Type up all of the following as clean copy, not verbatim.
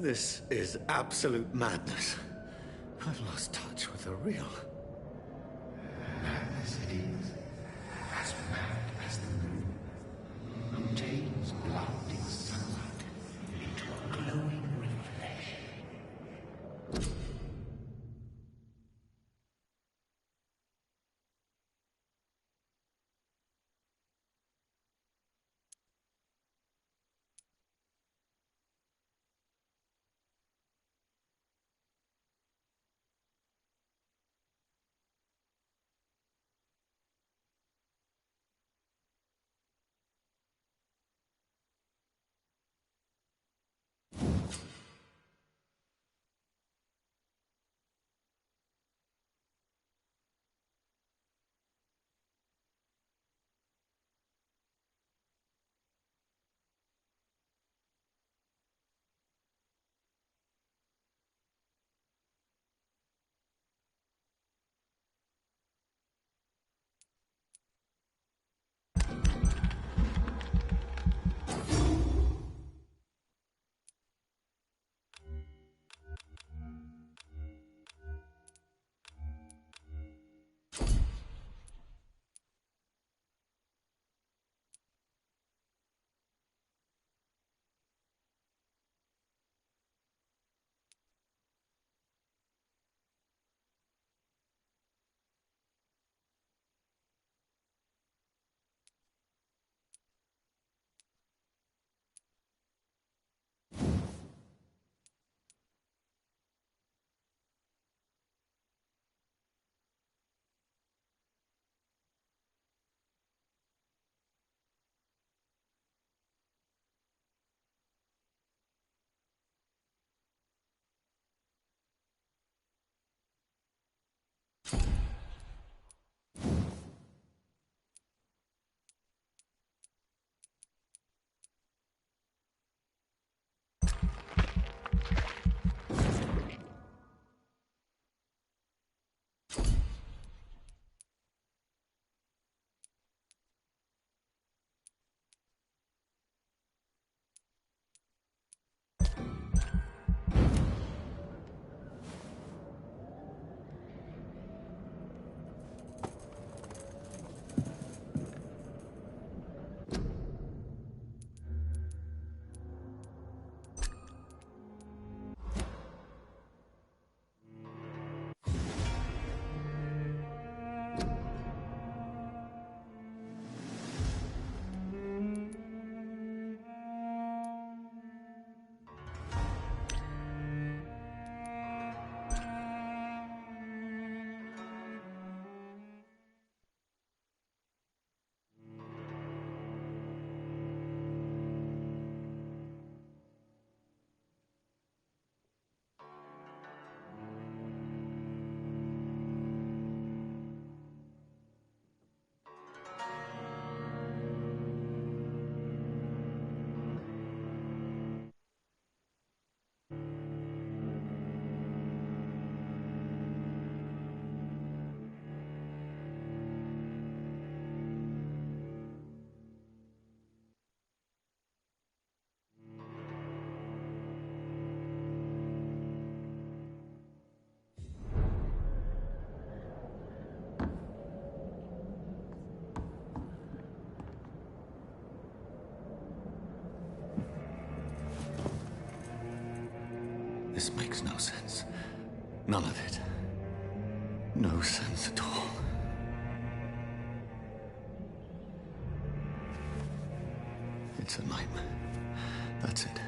This is absolute madness. I've lost touch with the real. Madness it is, as mad as the moon, who takes blinding sunlight into a glowing reflection. This makes no sense. None of it. No sense at all. It's a nightmare. That's it.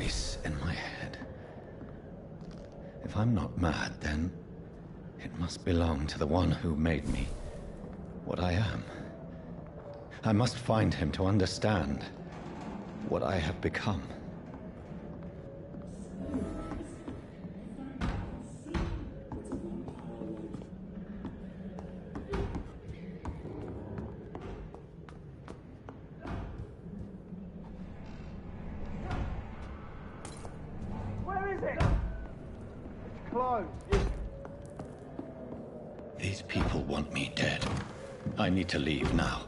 voice in my head. If I'm not mad, then it must belong to the one who made me what I am. I must find him to understand what I have become. Where is it? It's closed. These people want me dead. I need to leave now.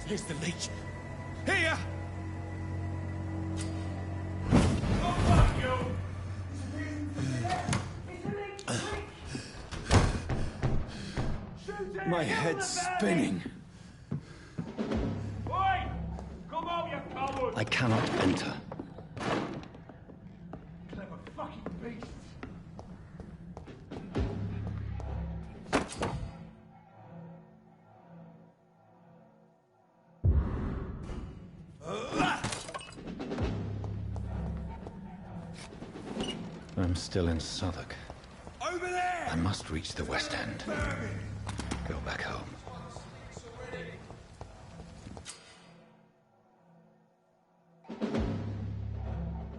Here's the leak. Here! My head's spinning. Oi! Come out, you coward! I cannot enter. Clever fucking beast! I'm still in Southwark. Over there! I must reach the West End. Go back home.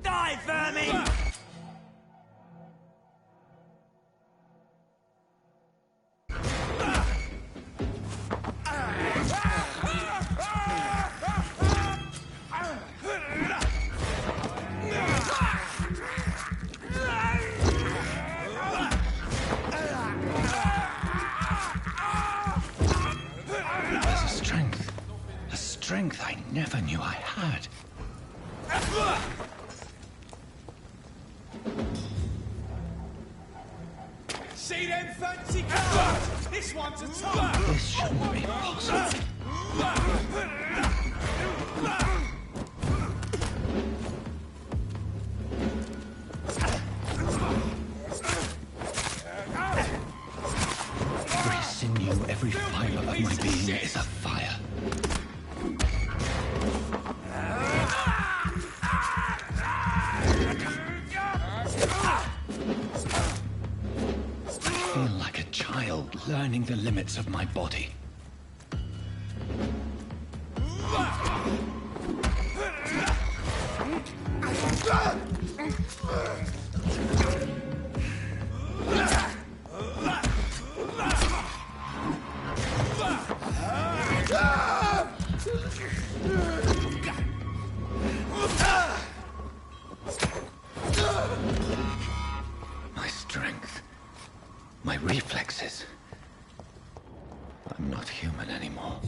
Die, vermin! There's a strength I never knew I had. See them fancy cars? This one's a top! This shouldn't be possible. Every sinew, every fiber of my being is afire. I feel like a child learning the limits of my body. My strength, my reflexes. I'm not human anymore.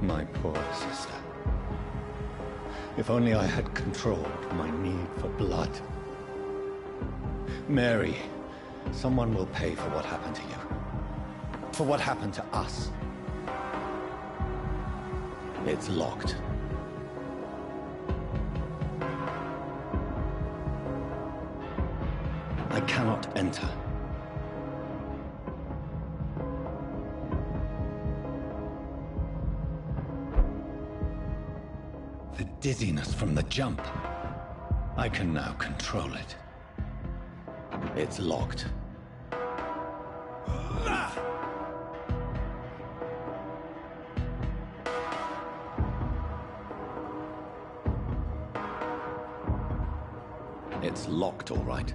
My poor sister. If only I had controlled my need for blood. Mary, someone will pay for what happened to you. For what happened to us. It's locked. I cannot enter. The dizziness from the jump. I can now control it. It's locked. It's locked, all right.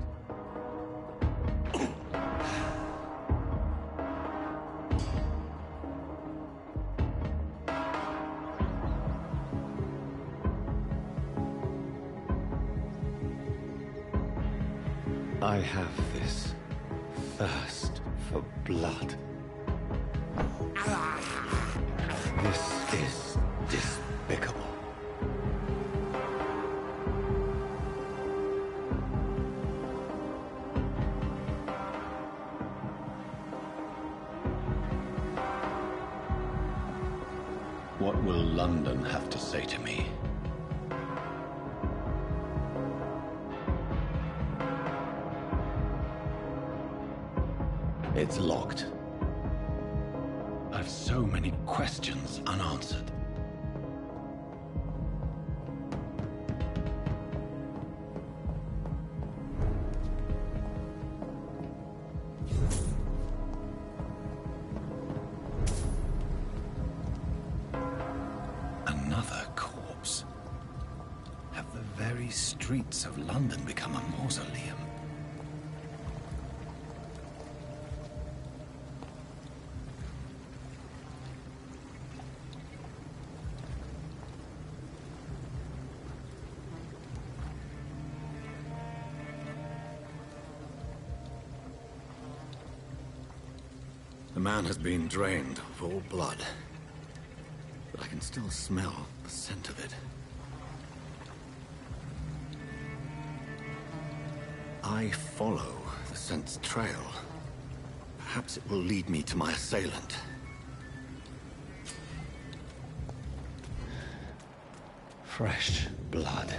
I have this thirst for blood. This is despicable. What will London have to say to me? It's locked. I've so many questions unanswered. Another corpse. Have the very streets of London become a mausoleum? The man has been drained of all blood, but I can still smell the scent of it. I follow the scent's trail. Perhaps it will lead me to my assailant. Fresh blood.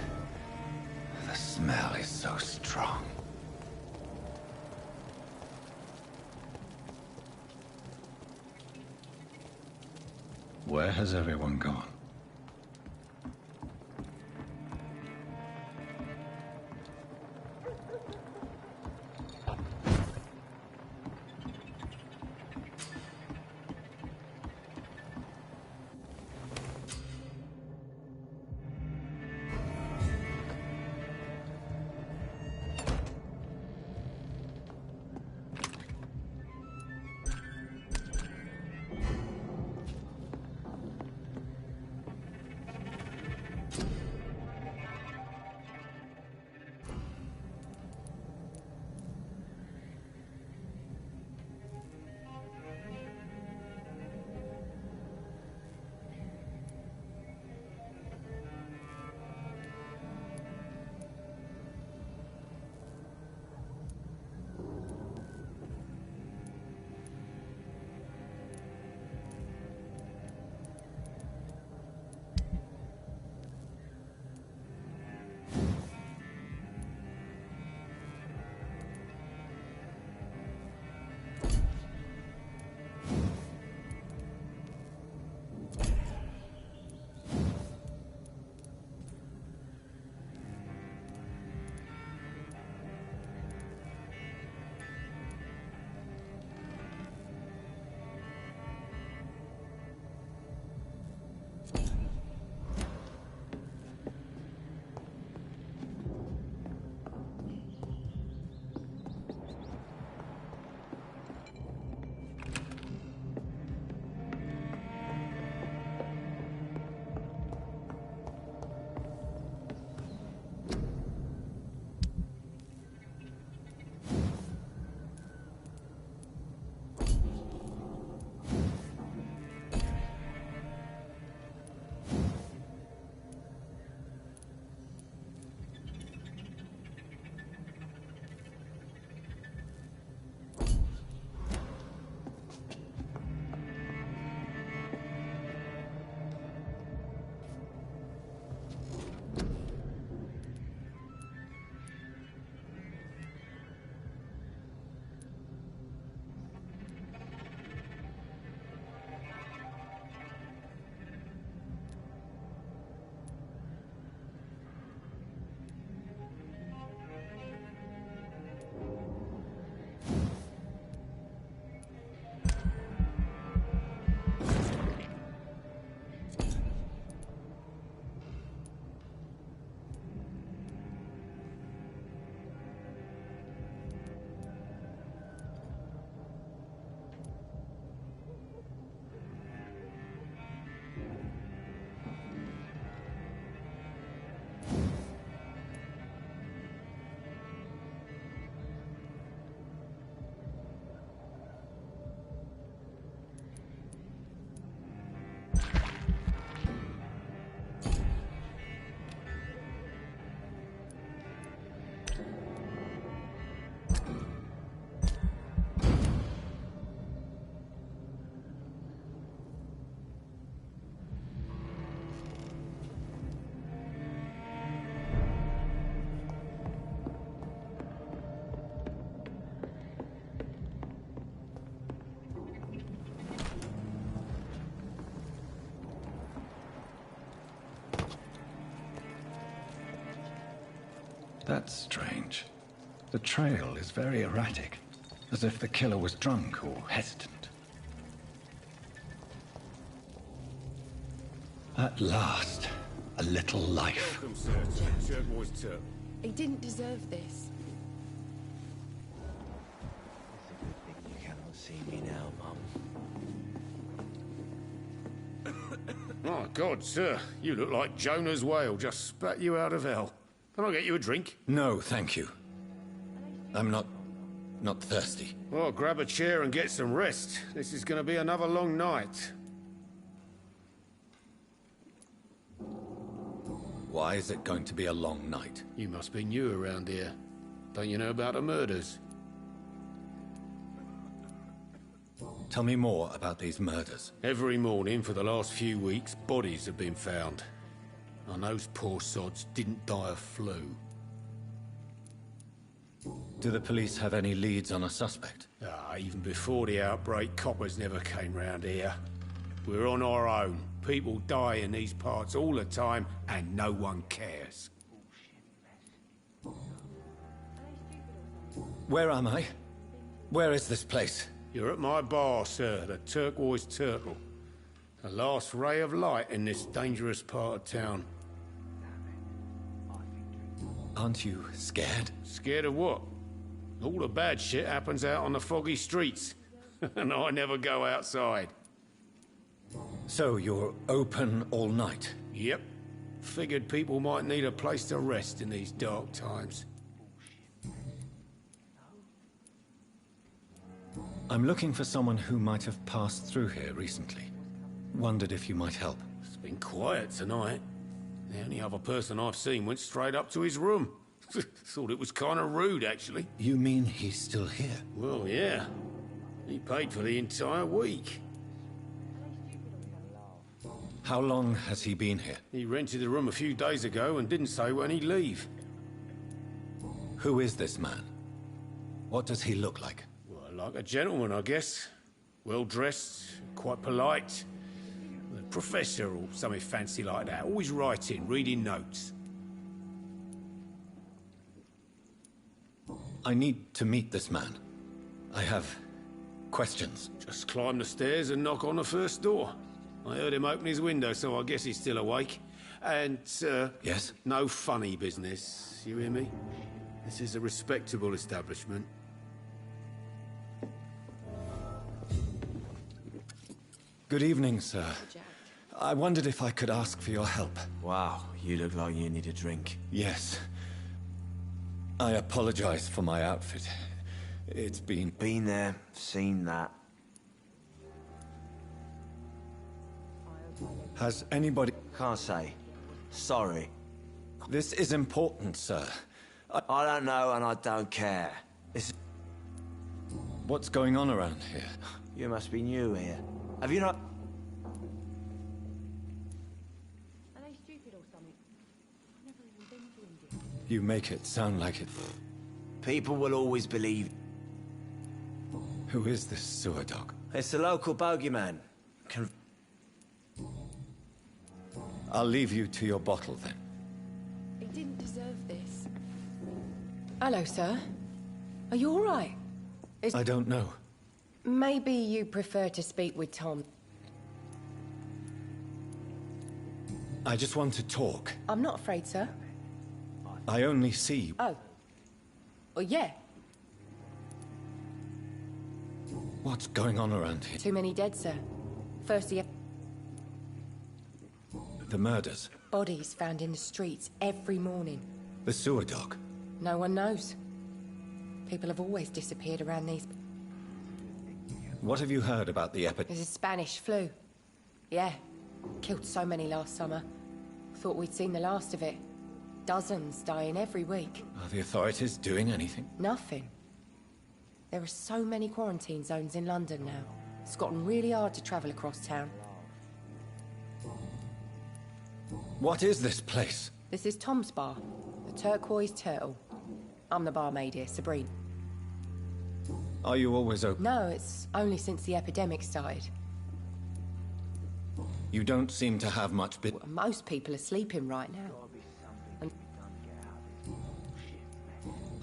The smell is so strong. Where has everyone gone? That's strange. The trail is very erratic, as if the killer was drunk or hesitant. At last, a little life. Welcome, sir, to the Turquoise Turtle. He didn't deserve this. You cannot see me now, Mum. My God, sir, you look like Jonah's whale just spat you out of hell. Can I get you a drink? No, thank you. I'm not thirsty. Well, grab a chair and get some rest. This is going to be another long night. Why is it going to be a long night? You must be new around here. Don't you know about the murders? Tell me more about these murders. Every morning for the last few weeks, bodies have been found. And those poor sods didn't die of flu. Do the police have any leads on a suspect? Even before the outbreak, coppers never came round here. We're on our own. People die in these parts all the time, and no one cares. Where am I? Where is this place? You're at my bar, sir, the Turquoise Turtle. The last ray of light in this dangerous part of town. Aren't you scared? Scared of what? All the bad shit happens out on the foggy streets. And I never go outside. So you're open all night? Yep. Figured people might need a place to rest in these dark times. I'm looking for someone who might have passed through here recently. Wondered if you might help. It's been quiet tonight. The only other person I've seen went straight up to his room. Thought it was kind of rude, actually. You mean he's still here? Well, yeah. He paid for the entire week. How long has he been here? He rented the room a few days ago and didn't say when he'd leave. Who is this man? What does he look like? Well, like a gentleman, I guess. Well-dressed, quite polite. A professor or something fancy like that. Always writing, reading notes. I need to meet this man. I have questions. Just climb the stairs and knock on the first door. I heard him open his window, so I guess he's still awake. And, Yes? no funny business, you hear me? This is a respectable establishment. Good evening, sir. I wondered if I could ask for your help. Wow, you look like you need a drink. Yes. I apologize for my outfit. It's been... Been there, seen that. Has anybody... Can't say. Sorry. This is important, sir. I don't know and I don't care. What's going on around here? You must be new here. Have you not... Are they stupid or something? I've never even been to India. You make it sound like it... People will always believe... Who is this sewer dog? It's the local bogeyman. I'll leave you to your bottle, then. He didn't deserve this. Hello, sir. Are you all right? I don't know. Maybe you prefer to speak with Tom. I just want to talk. I'm not afraid, sir. I only see... Oh. Well, yeah. What's going on around here? Too many dead, sir. First, the The murders. bodies found in the streets every morning. The sewer dog. No one knows. People have always disappeared around these... What have you heard about the epidemic? There's a Spanish flu. Yeah. Killed so many last summer. Thought we'd seen the last of it. Dozens dying every week. Are the authorities doing anything? Nothing. There are so many quarantine zones in London now. It's gotten really hard to travel across town. What is this place? This is Tom's bar, the Turquoise Turtle. I'm the barmaid here, Sabrina. Are you always open? No, it's only since the epidemic started. You don't seem to have much Most people are sleeping right now. And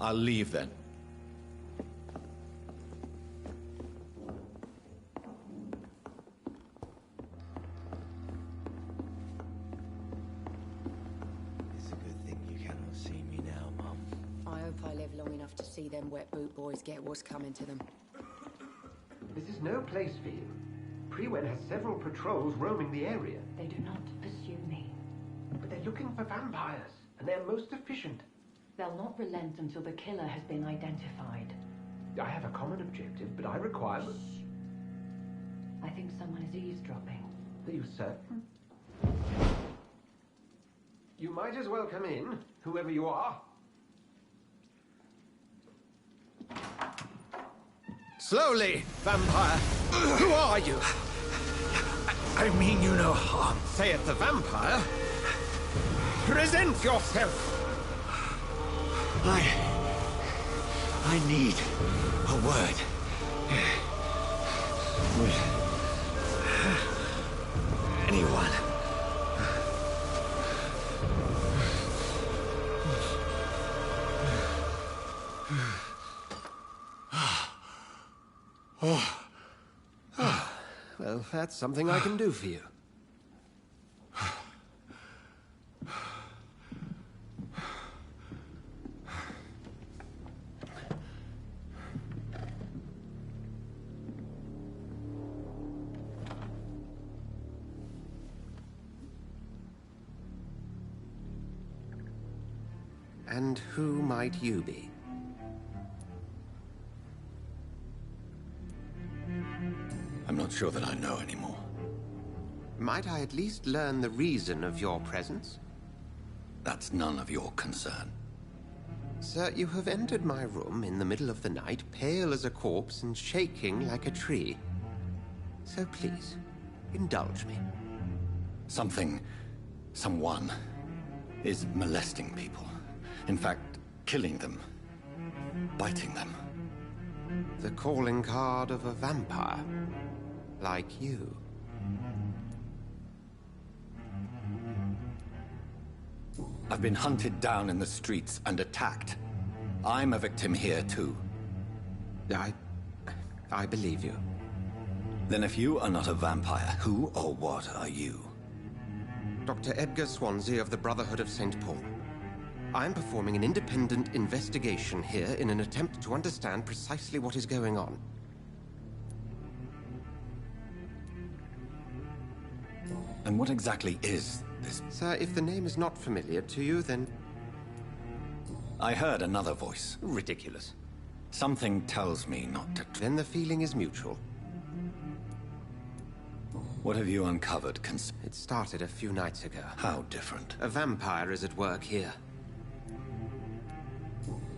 I'll leave then. It's a good thing you cannot see me now, Mum. I hope I live long enough to see them wet boot boys get what's coming to them. This is no place for you. Prewen has several patrols roaming the area. They do not pursue me. But they're looking for vampires, and they're most efficient. They'll not relent until the killer has been identified. I have a common objective, but I require... I think someone is eavesdropping. Are you certain? You might as well come in, whoever you are. Slowly, vampire! Who are you? I mean you no harm. Saith the vampire. Present yourself! I need a word. With anyone. Well, that's something I can do for you. And who might you be? I'm not sure that I know anymore. Might I at least learn the reason of your presence? That's none of your concern. Sir, you have entered my room in the middle of the night, pale as a corpse and shaking like a tree. So please, indulge me. Someone is molesting people. In fact, killing them. Biting them. The calling card of a vampire. Like you. I've been hunted down in the streets and attacked. I'm a victim here, too. I believe you. Then if you are not a vampire, who or what are you? Dr. Edgar Swansea of the Brotherhood of St. Paul. I'm performing an independent investigation here in an attempt to understand precisely what is going on. And what exactly is this? Sir, if the name is not familiar to you, then... I heard another voice. Ridiculous. Something tells me not to... Then the feeling is mutual. What have you uncovered, It started a few nights ago. How different? A vampire is at work here.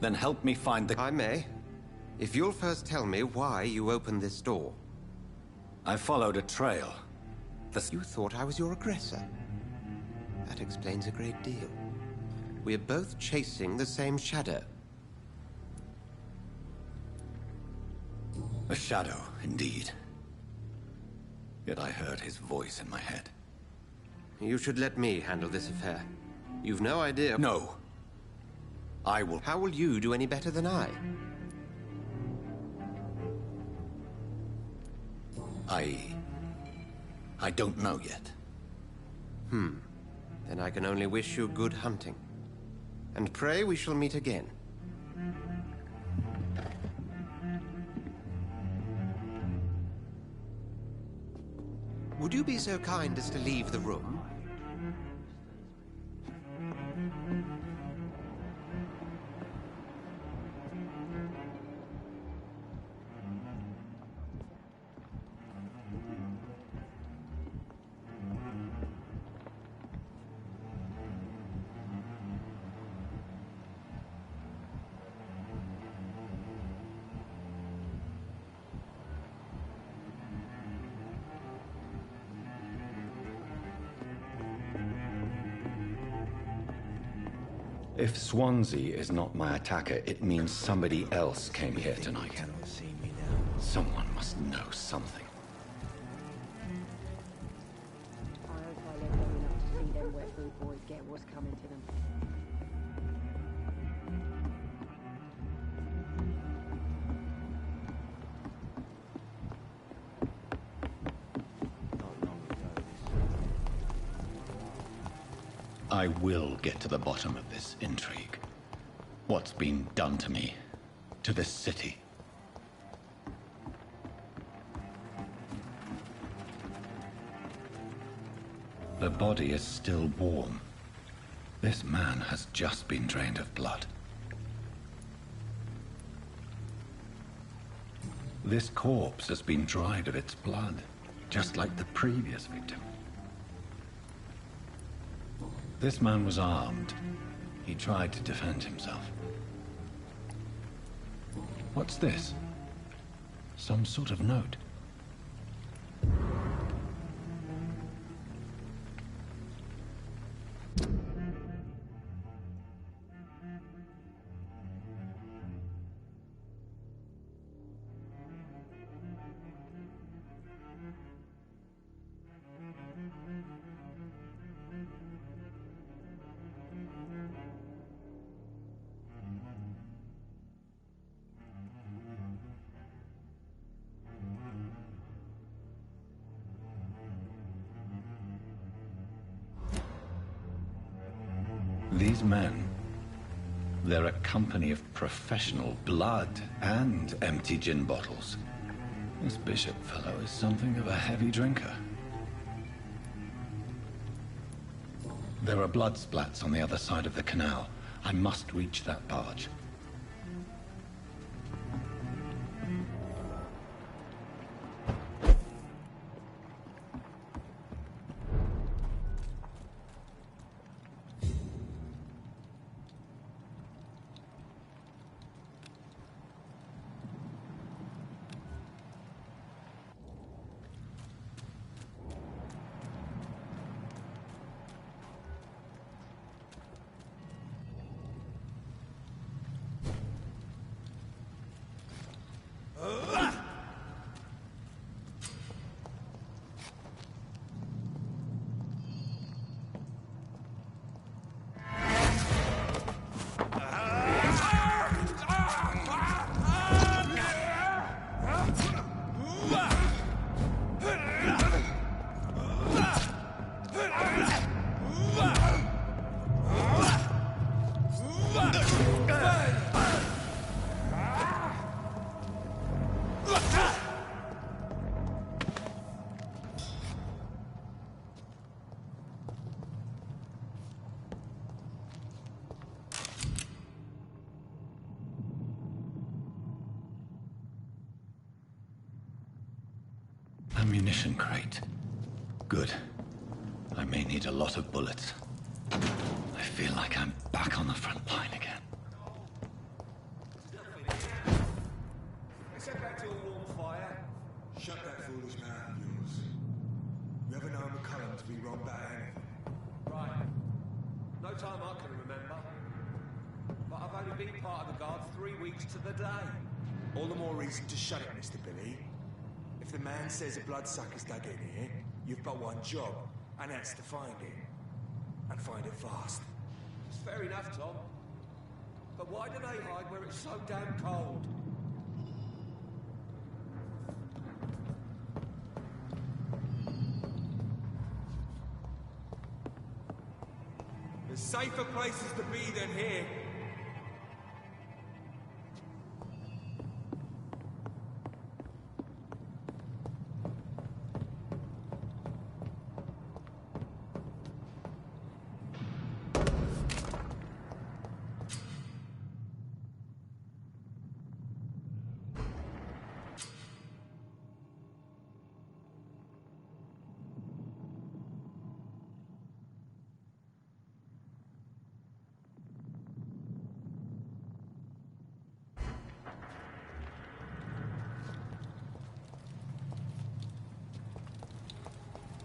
Then help me find the... I may. If you'll first tell me why you opened this door. I followed a trail. You thought I was your aggressor. That explains a great deal. We're both chasing the same shadow. A shadow, indeed. Yet I heard his voice in my head. You should let me handle this affair. You've no idea... No. I will... How will you do any better than I? I don't know yet. Then I can only wish you good hunting. And pray we shall meet again. Would you be so kind as to leave the room? If Swansea is not my attacker, it means somebody else came here tonight. Cannot see me now. Someone must know something. I hope I live long enough to see them wet boot boys get what's coming to them. I will get to the bottom of this intrigue. What's been done to me, to this city. The body is still warm. This man has just been drained of blood. This corpse has been dried of its blood, just like the previous victim. This man was armed. He tried to defend himself. What's this? Some sort of note. These men, they're a company of professional blood and empty gin bottles. This Bishop fellow is something of a heavy drinker. There are blood splats on the other side of the canal. I must reach that barge. Ammunition crate. Good. I may need a lot of bullets. I feel like I'm back on the front line again. Let's head back to a warm fire. Shut that foolish mouth of yours. You ever known McCullum to be wrong about anything? Right. No time I can remember. But I've only been part of the guard 3 weeks to the day. All the more reason to shut it, Mr. Billy. If the man says a bloodsucker's dug in here, you've but one job, and that's to find it. And find it fast. It's fair enough, Tom. But why do they hide where it's so damn cold? There's safer places to be than here.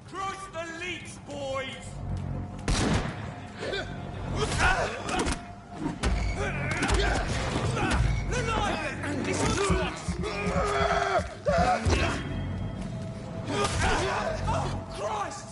Cross the leaks, boys! Oh, Christ!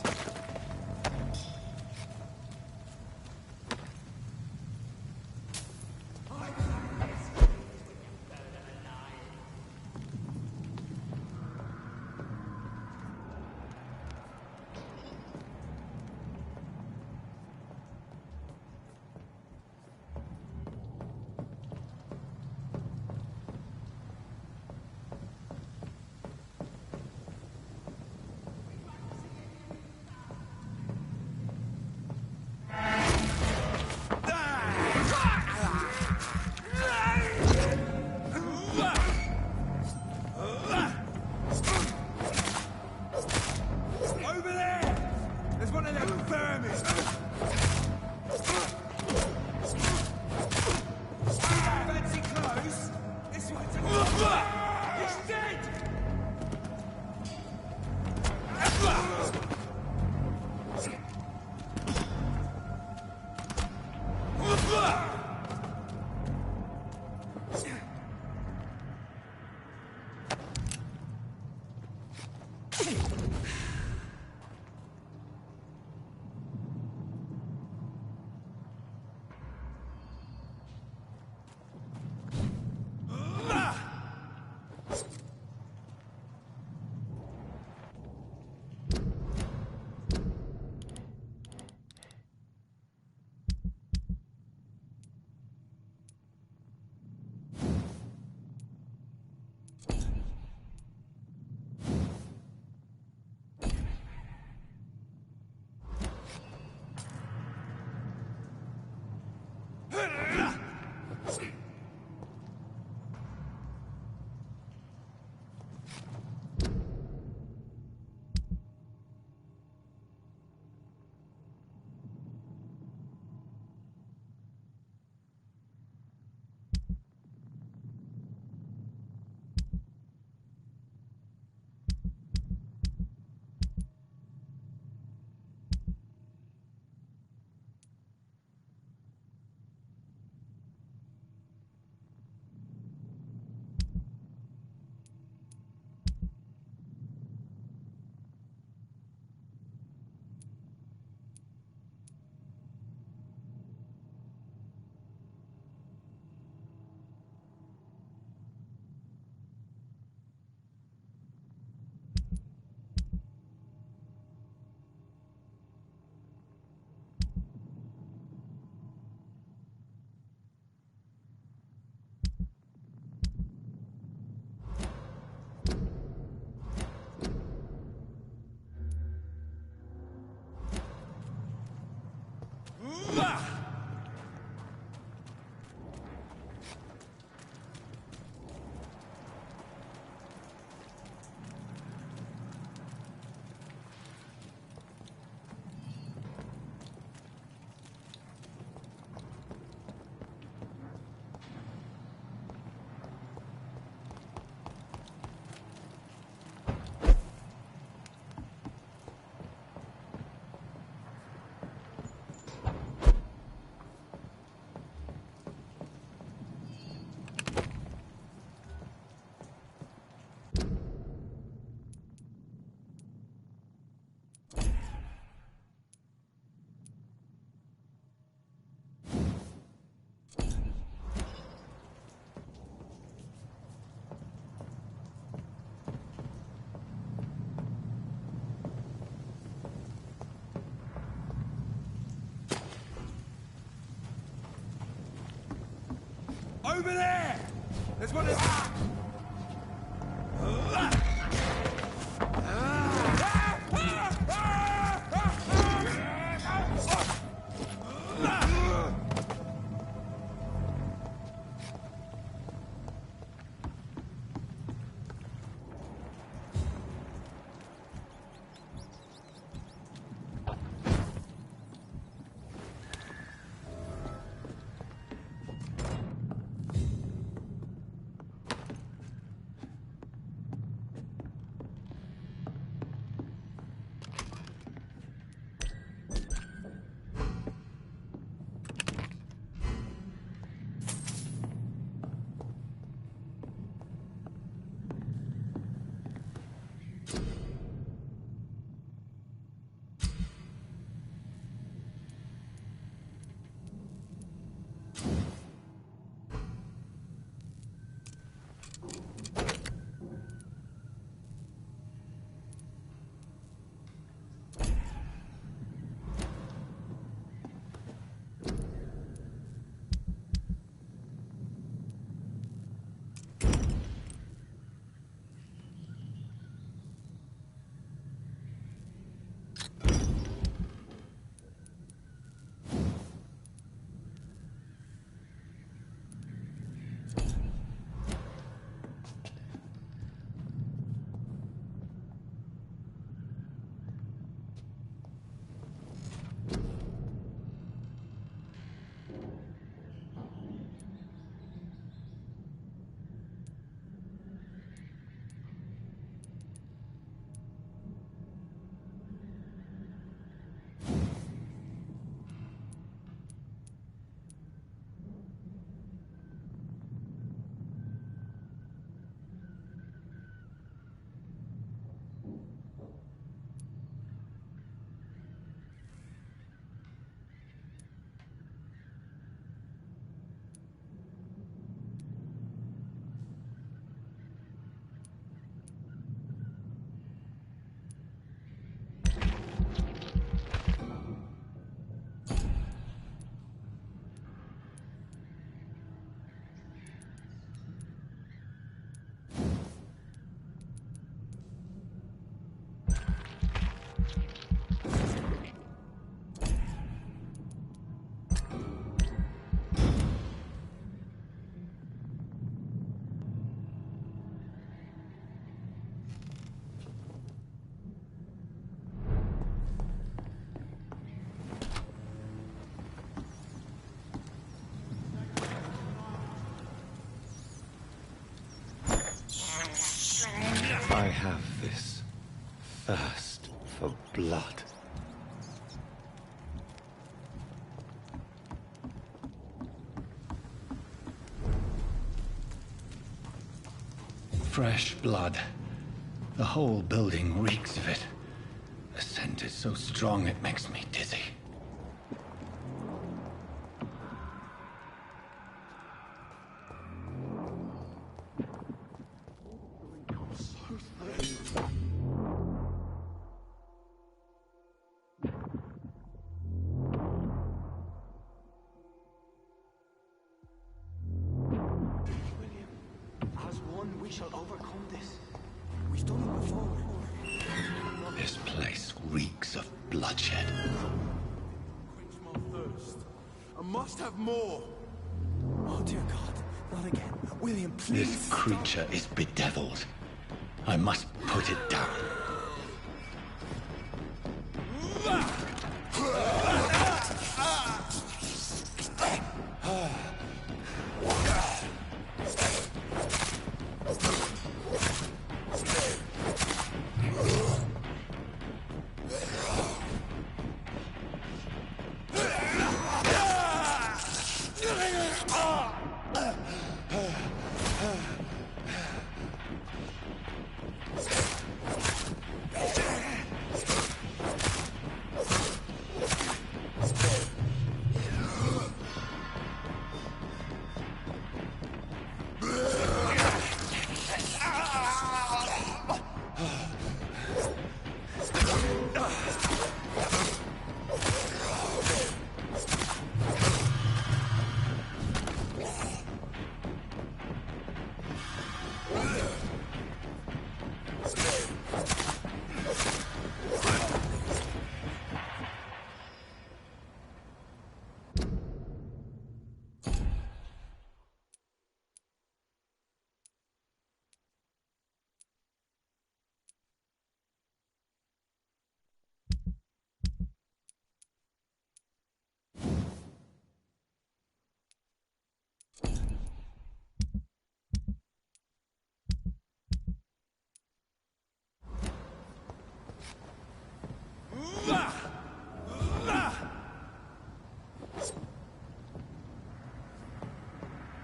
Over there! There's one of... This thirst for blood. Fresh blood. The whole building reeks of it. The scent is so strong it makes me dizzy. As one, we shall overcome this. We've done it before. This place reeks of bloodshed. Quench my thirst. I must have more. Oh, dear God. Not again. William, please. This creature is bedeviled. I must put it down.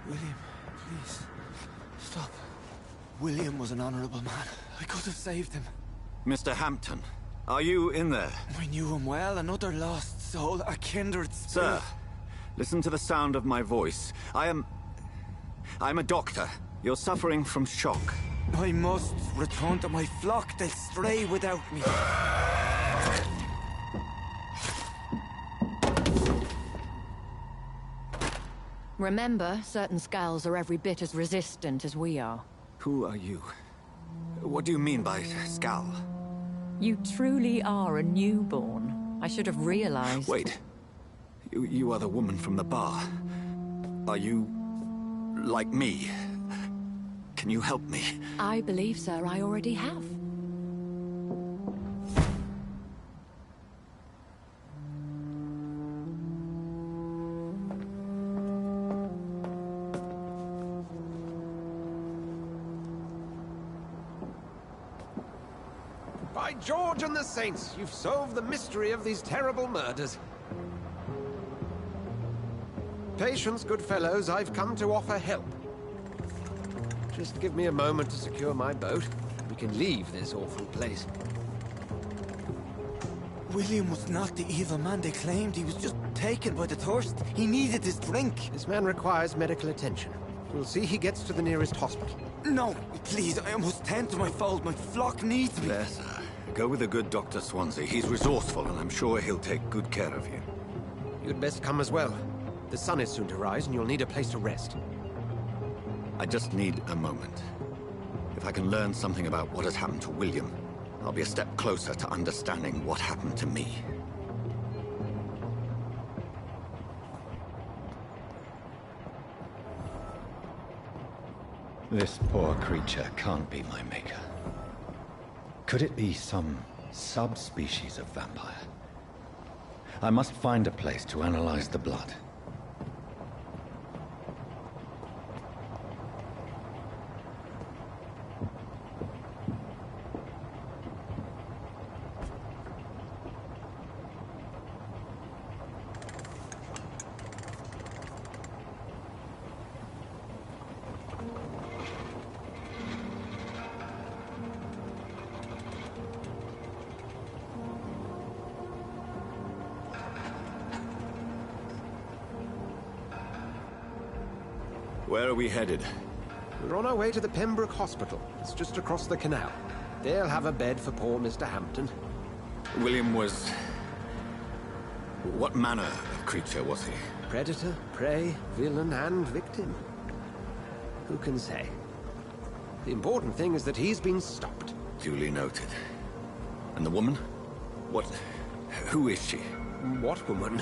William, please. Stop. William was an honorable man. I could have saved him. Mr. Hampton, are you in there? I knew him well, another lost soul, a kindred spirit. Sir, listen to the sound of my voice. I'm a doctor. You're suffering from shock. I must return to my flock. They'll stray without me. Remember, certain skulls are every bit as resistant as we are. Who are you? What do you mean by Skal? You truly are a newborn. I should have realized. Wait. You are the woman from the bar. Are you... like me? Can you help me? I believe, sir, I already have. By George and the Saints, you've solved the mystery of these terrible murders. Patience, good fellows, I've come to offer help. Just give me a moment to secure my boat. We can leave this awful place. William was not the evil man they claimed. He was just taken by the thirst. He needed his drink. This man requires medical attention. We'll see he gets to the nearest hospital. No, please, I must tend to my fold. My flock needs me. There, sir. Go with the good Dr. Swansea. He's resourceful, and I'm sure he'll take good care of you. You'd best come as well. The sun is soon to rise, and you'll need a place to rest. I just need a moment. If I can learn something about what has happened to William, I'll be a step closer to understanding what happened to me. This poor creature can't be my maker. Could it be some subspecies of vampire? I must find a place to analyze the blood. Where are we headed? We're on our way to the Pembroke Hospital. It's just across the canal. They'll have a bed for poor Mr. Hampton. William was... What manner of creature was he? Predator, prey, villain, and victim. Who can say? The important thing is that he's been stopped. Duly noted. And the woman? What... Who is she? What woman?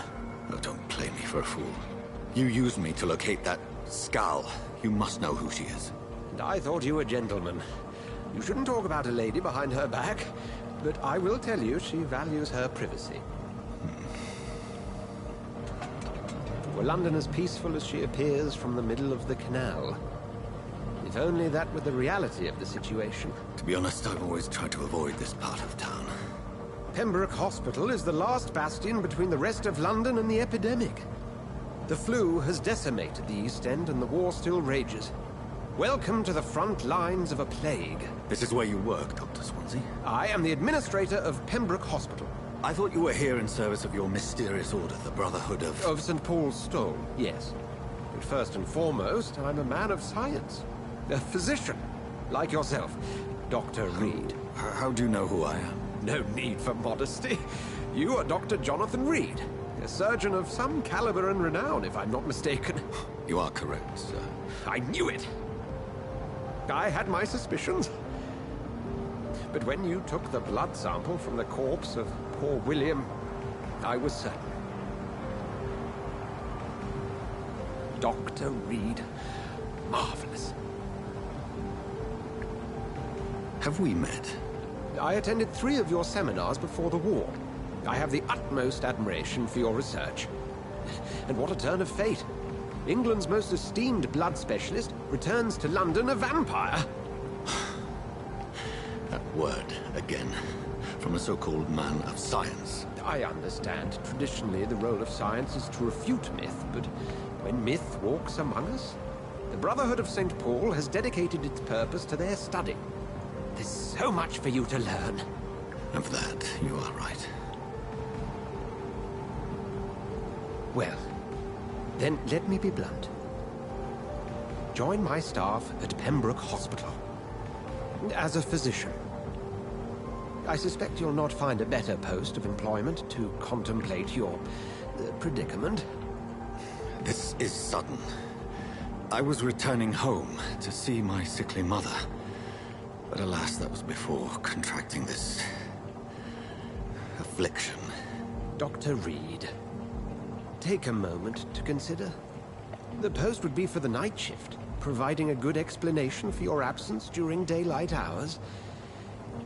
Oh, don't play me for a fool. You used me to locate that skull. You must know who she is. And I thought you a gentleman. You shouldn't talk about a lady behind her back, but I will tell you she values her privacy. Were London as peaceful as she appears from the middle of the canal? If only that were the reality of the situation. To be honest, I've always tried to avoid this part of town. Pembroke Hospital is the last bastion between the rest of London and the epidemic. The flu has decimated the East End and the war still rages. Welcome to the front lines of a plague. This is where you work, Dr. Swansea? I am the administrator of Pembroke Hospital. I thought you were here in service of your mysterious order, the Brotherhood of... Of St. Paul's Stole, yes. But first and foremost, I'm a man of science. A physician, like yourself, Dr. Reed. How do you know who I am? No need for modesty. You are Dr. Jonathan Reed, a surgeon of some caliber and renown, if I'm not mistaken. You are correct, sir. I knew it! I had my suspicions. But when you took the blood sample from the corpse of poor William, I was certain. Dr. Reed. Marvelous. Have we met? I attended 3 of your seminars before the war. I have the utmost admiration for your research. And what a turn of fate. England's most esteemed blood specialist returns to London a vampire. That word, again, from a so-called man of science. I understand. Traditionally, the role of science is to refute myth, but when myth walks among us, the Brotherhood of St. Paul has dedicated its purpose to their study. There's so much for you to learn. Of that, you are right. Well, then let me be blunt. Join my staff at Pembroke Hospital. As a physician. I suspect you'll not find a better post of employment to contemplate your predicament. This is sudden. I was returning home to see my sickly mother. But alas, that was before contracting this... affliction. Dr. Reed, take a moment to consider. The post would be for the night shift, providing a good explanation for your absence during daylight hours.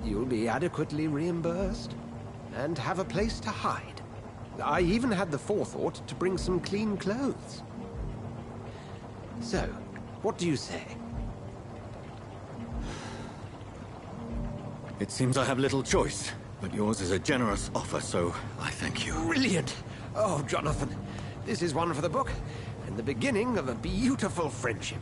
You'll be adequately reimbursed, and have a place to hide. I even had the forethought to bring some clean clothes. So, what do you say? It seems I have little choice, but yours is a generous offer, so I thank you. Brilliant! Oh, Jonathan, this is one for the book, and the beginning of a beautiful friendship.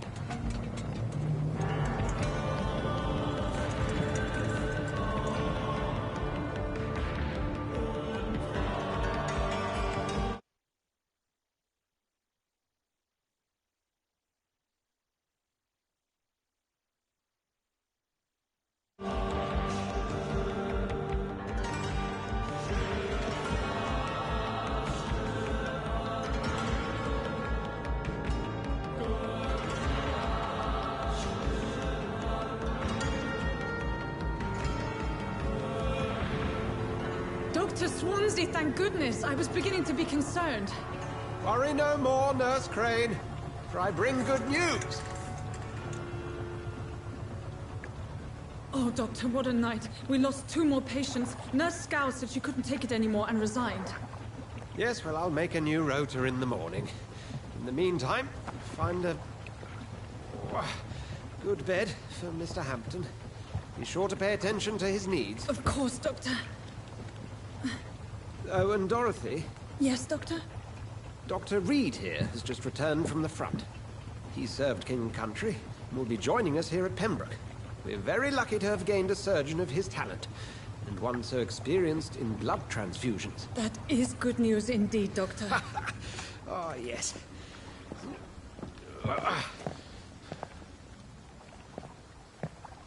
Dr. Swansea, thank goodness. I was beginning to be concerned. Worry no more, Nurse Crane, for I bring good news. Oh, Doctor, what a night. We lost 2 more patients. Nurse Scow said she couldn't take it anymore and resigned. Yes, well, I'll make a new rota in the morning. In the meantime, find a... good bed for Mr. Hampton. Be sure to pay attention to his needs. Of course, Doctor. Oh, and Dorothy? Yes, Doctor? Dr. Reed here has just returned from the front. He served King and Country and will be joining us here at Pembroke. We're very lucky to have gained a surgeon of his talent, and one so experienced in blood transfusions. That is good news indeed, Doctor. Oh, yes.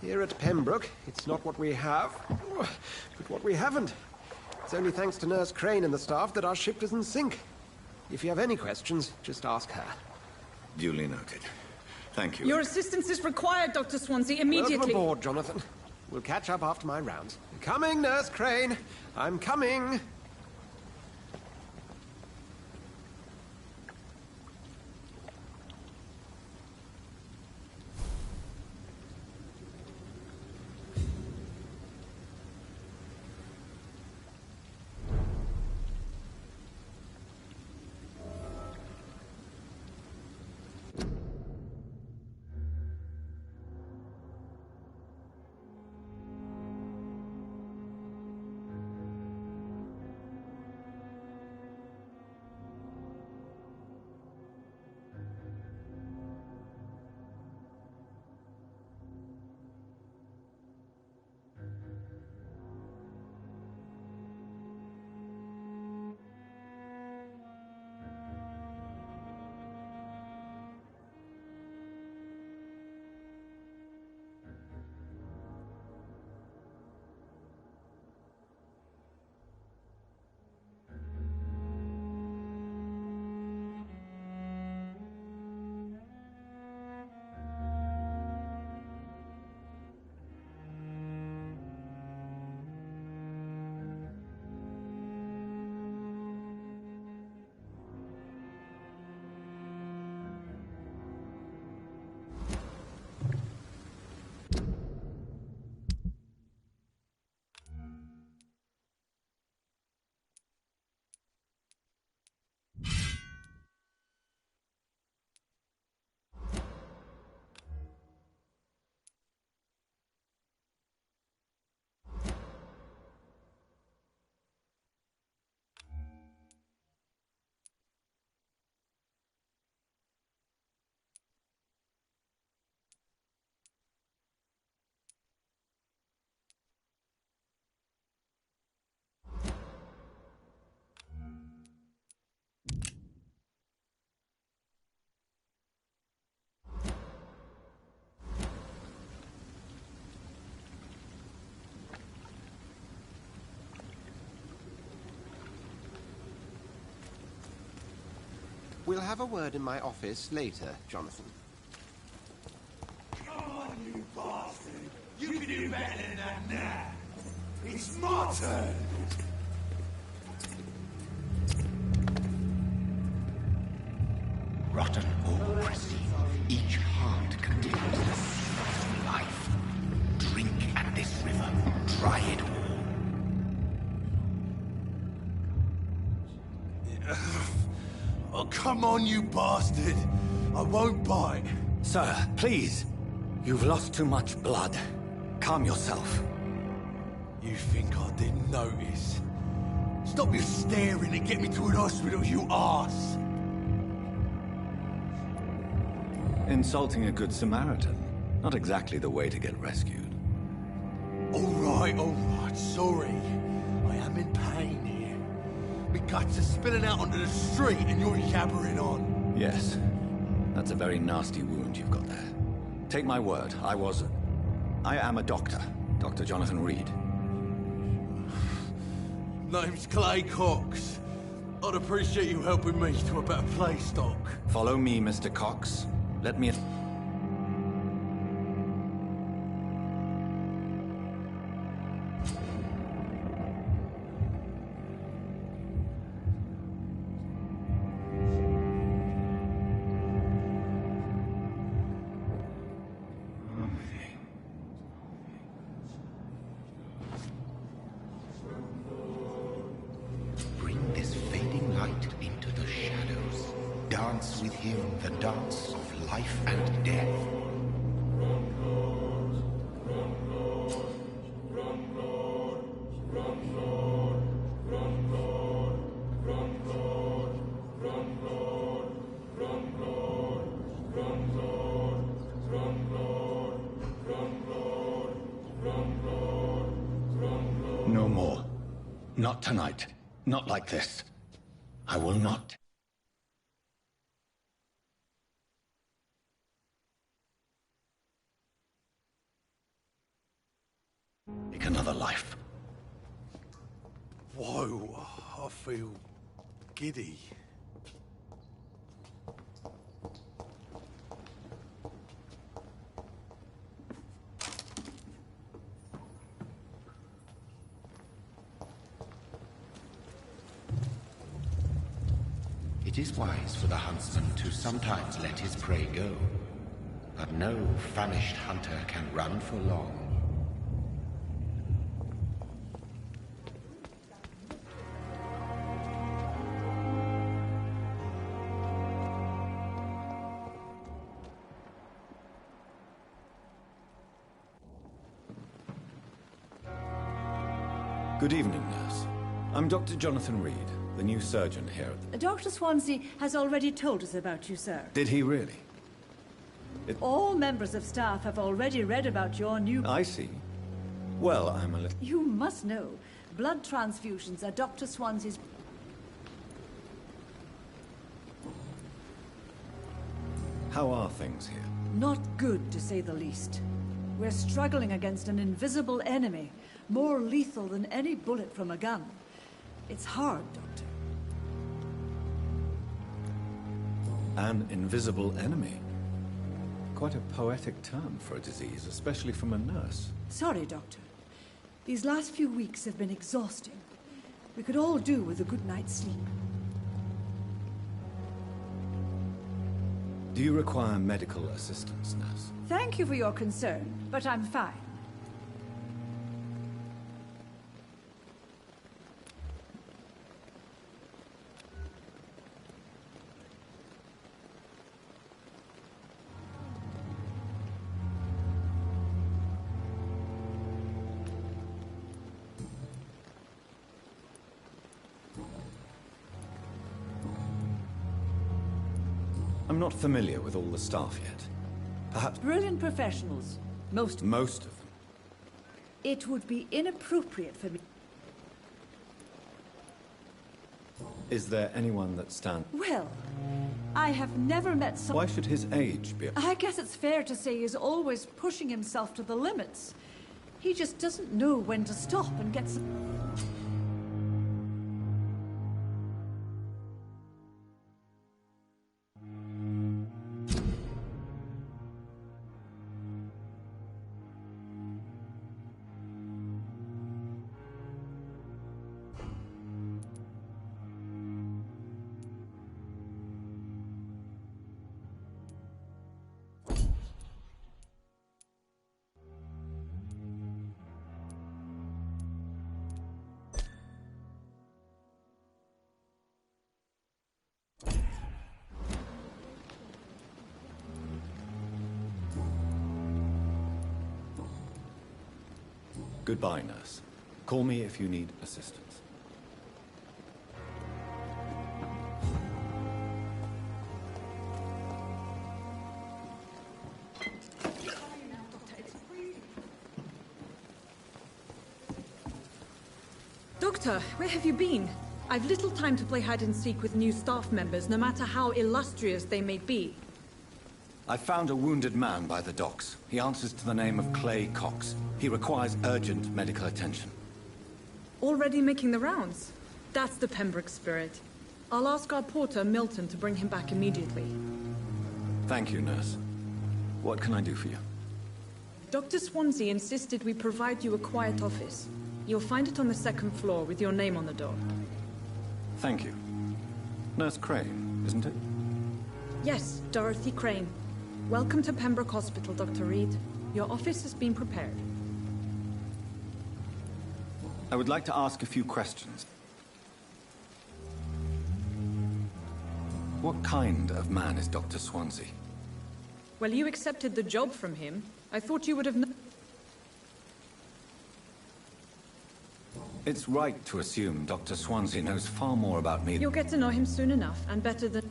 Here at Pembroke, it's not what we have, but what we haven't. It's only thanks to Nurse Crane and the staff that our ship doesn't sink. If you have any questions, just ask her. Duly noted. Thank you. Your assistance is required, Dr. Swansea, immediately. Welcome aboard, Jonathan. We'll catch up after my rounds. Coming, Nurse Crane. I'm coming. We'll have a word in my office later, Jonathan. Come on, you bastard! You can do better than that now! It's my turn! Rotten or pristine, each heart contains the seed of life. Drink at this river, try it all. Oh, come on, you bastard! I won't bite. Sir, please. You've lost too much blood. Calm yourself. You think I didn't notice? Stop your staring and get me to an hospital, you arse! Insulting a good Samaritan. Not exactly the way to get rescued. All right, sorry. I am in pain here. My guts are spilling out onto the street and you're yabbering on. Yes. That's a very nasty wound you've got there. Take my word, I am a doctor. Dr. Jonathan Reed. Name's Clay Cox. I'd appreciate you helping me to a better place, Doc. Follow me, Mr. Cox. Let me... Bring this fading light into the shadows. Dance with him the dance of life and death. No more. Not tonight. Not like this. I will not. Take another life. Whoa, I feel giddy. It is wise for the huntsman to sometimes let his prey go, but no famished hunter can run for long. Good evening, nurse. I'm Dr. Jonathan Reed, the new surgeon here at the... Dr. Swansea has already told us about you, sir. Did he really? All members of staff have already read about your new... I see. Well, I'm a little... You must know, blood transfusions are Dr. Swansea's... How are things here? Not good, to say the least. We're struggling against an invisible enemy, more lethal than any bullet from a gun. It's hard, Doctor. An invisible enemy? Quite a poetic term for a disease, especially from a nurse. Sorry, Doctor. These last few weeks have been exhausting. We could all do with a good night's sleep. Do you require medical assistance, nurse? Thank you for your concern, but I'm fine. I'm not familiar with all the staff yet. Perhaps... Brilliant professionals. Most of them. It would be inappropriate for me... Is there anyone that stands... Well, I have never met someone... Why should his age be... I guess it's fair to say he's always pushing himself to the limits. He just doesn't know when to stop and get some... Goodbye, nurse. Call me if you need assistance. Doctor, where have you been? I've little time to play hide and seek with new staff members, no matter how illustrious they may be. I found a wounded man by the docks. He answers to the name of Clay Cox. He requires urgent medical attention. Already making the rounds? That's the Pembroke spirit. I'll ask our porter, Milton, to bring him back immediately. Thank you, nurse. What can I do for you? Dr. Swansea insisted we provide you a quiet office. You'll find it on the second floor with your name on the door. Thank you. Nurse Crane, isn't it? Yes, Dorothy Crane. Welcome to Pembroke Hospital, Dr. Reed. Your office has been prepared. I would like to ask a few questions. What kind of man is Dr. Swansea? Well, you accepted the job from him. I thought you would have known. It's right to assume Dr. Swansea knows far more about me. You'll get to know him soon enough, and better than...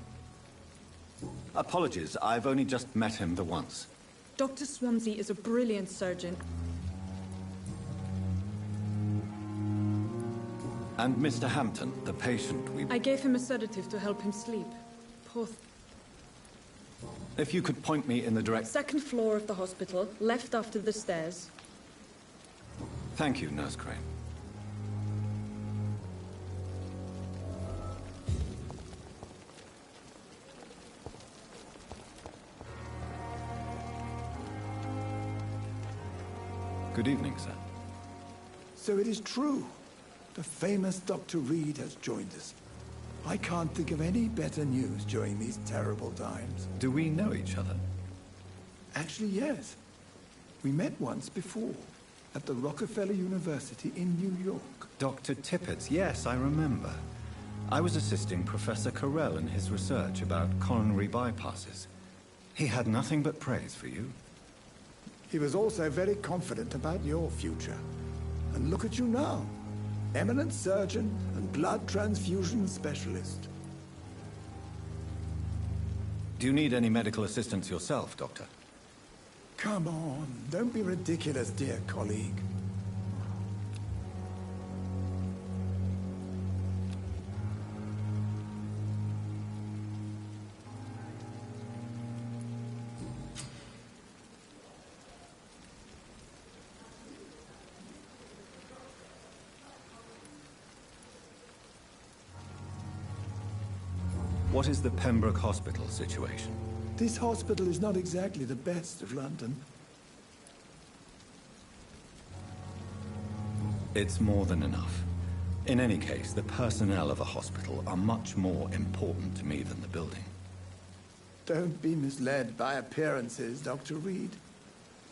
Apologies, I've only just met him the once. Dr. Swansea is a brilliant surgeon. And Mr. Hampton, the patient I gave him a sedative to help him sleep. Poor If you could point me in the direct... Second floor of the hospital, left after the stairs. Thank you, Nurse Crane. Good evening, sir. So it is true. The famous Dr. Reed has joined us. I can't think of any better news during these terrible times. Do we know each other? Actually, yes. We met once before, at the Rockefeller University in New York. Dr. Tippett, yes, I remember. I was assisting Professor Carell in his research about coronary bypasses. He had nothing but praise for you. He was also very confident about your future. And look at you now. Eminent surgeon and blood transfusion specialist. Do you need any medical assistance yourself, Doctor? Come on, don't be ridiculous, dear colleague. What is the Pembroke Hospital situation? This hospital is not exactly the best of London. It's more than enough. In any case, the personnel of a hospital are much more important to me than the building. Don't be misled by appearances, Dr. Reed.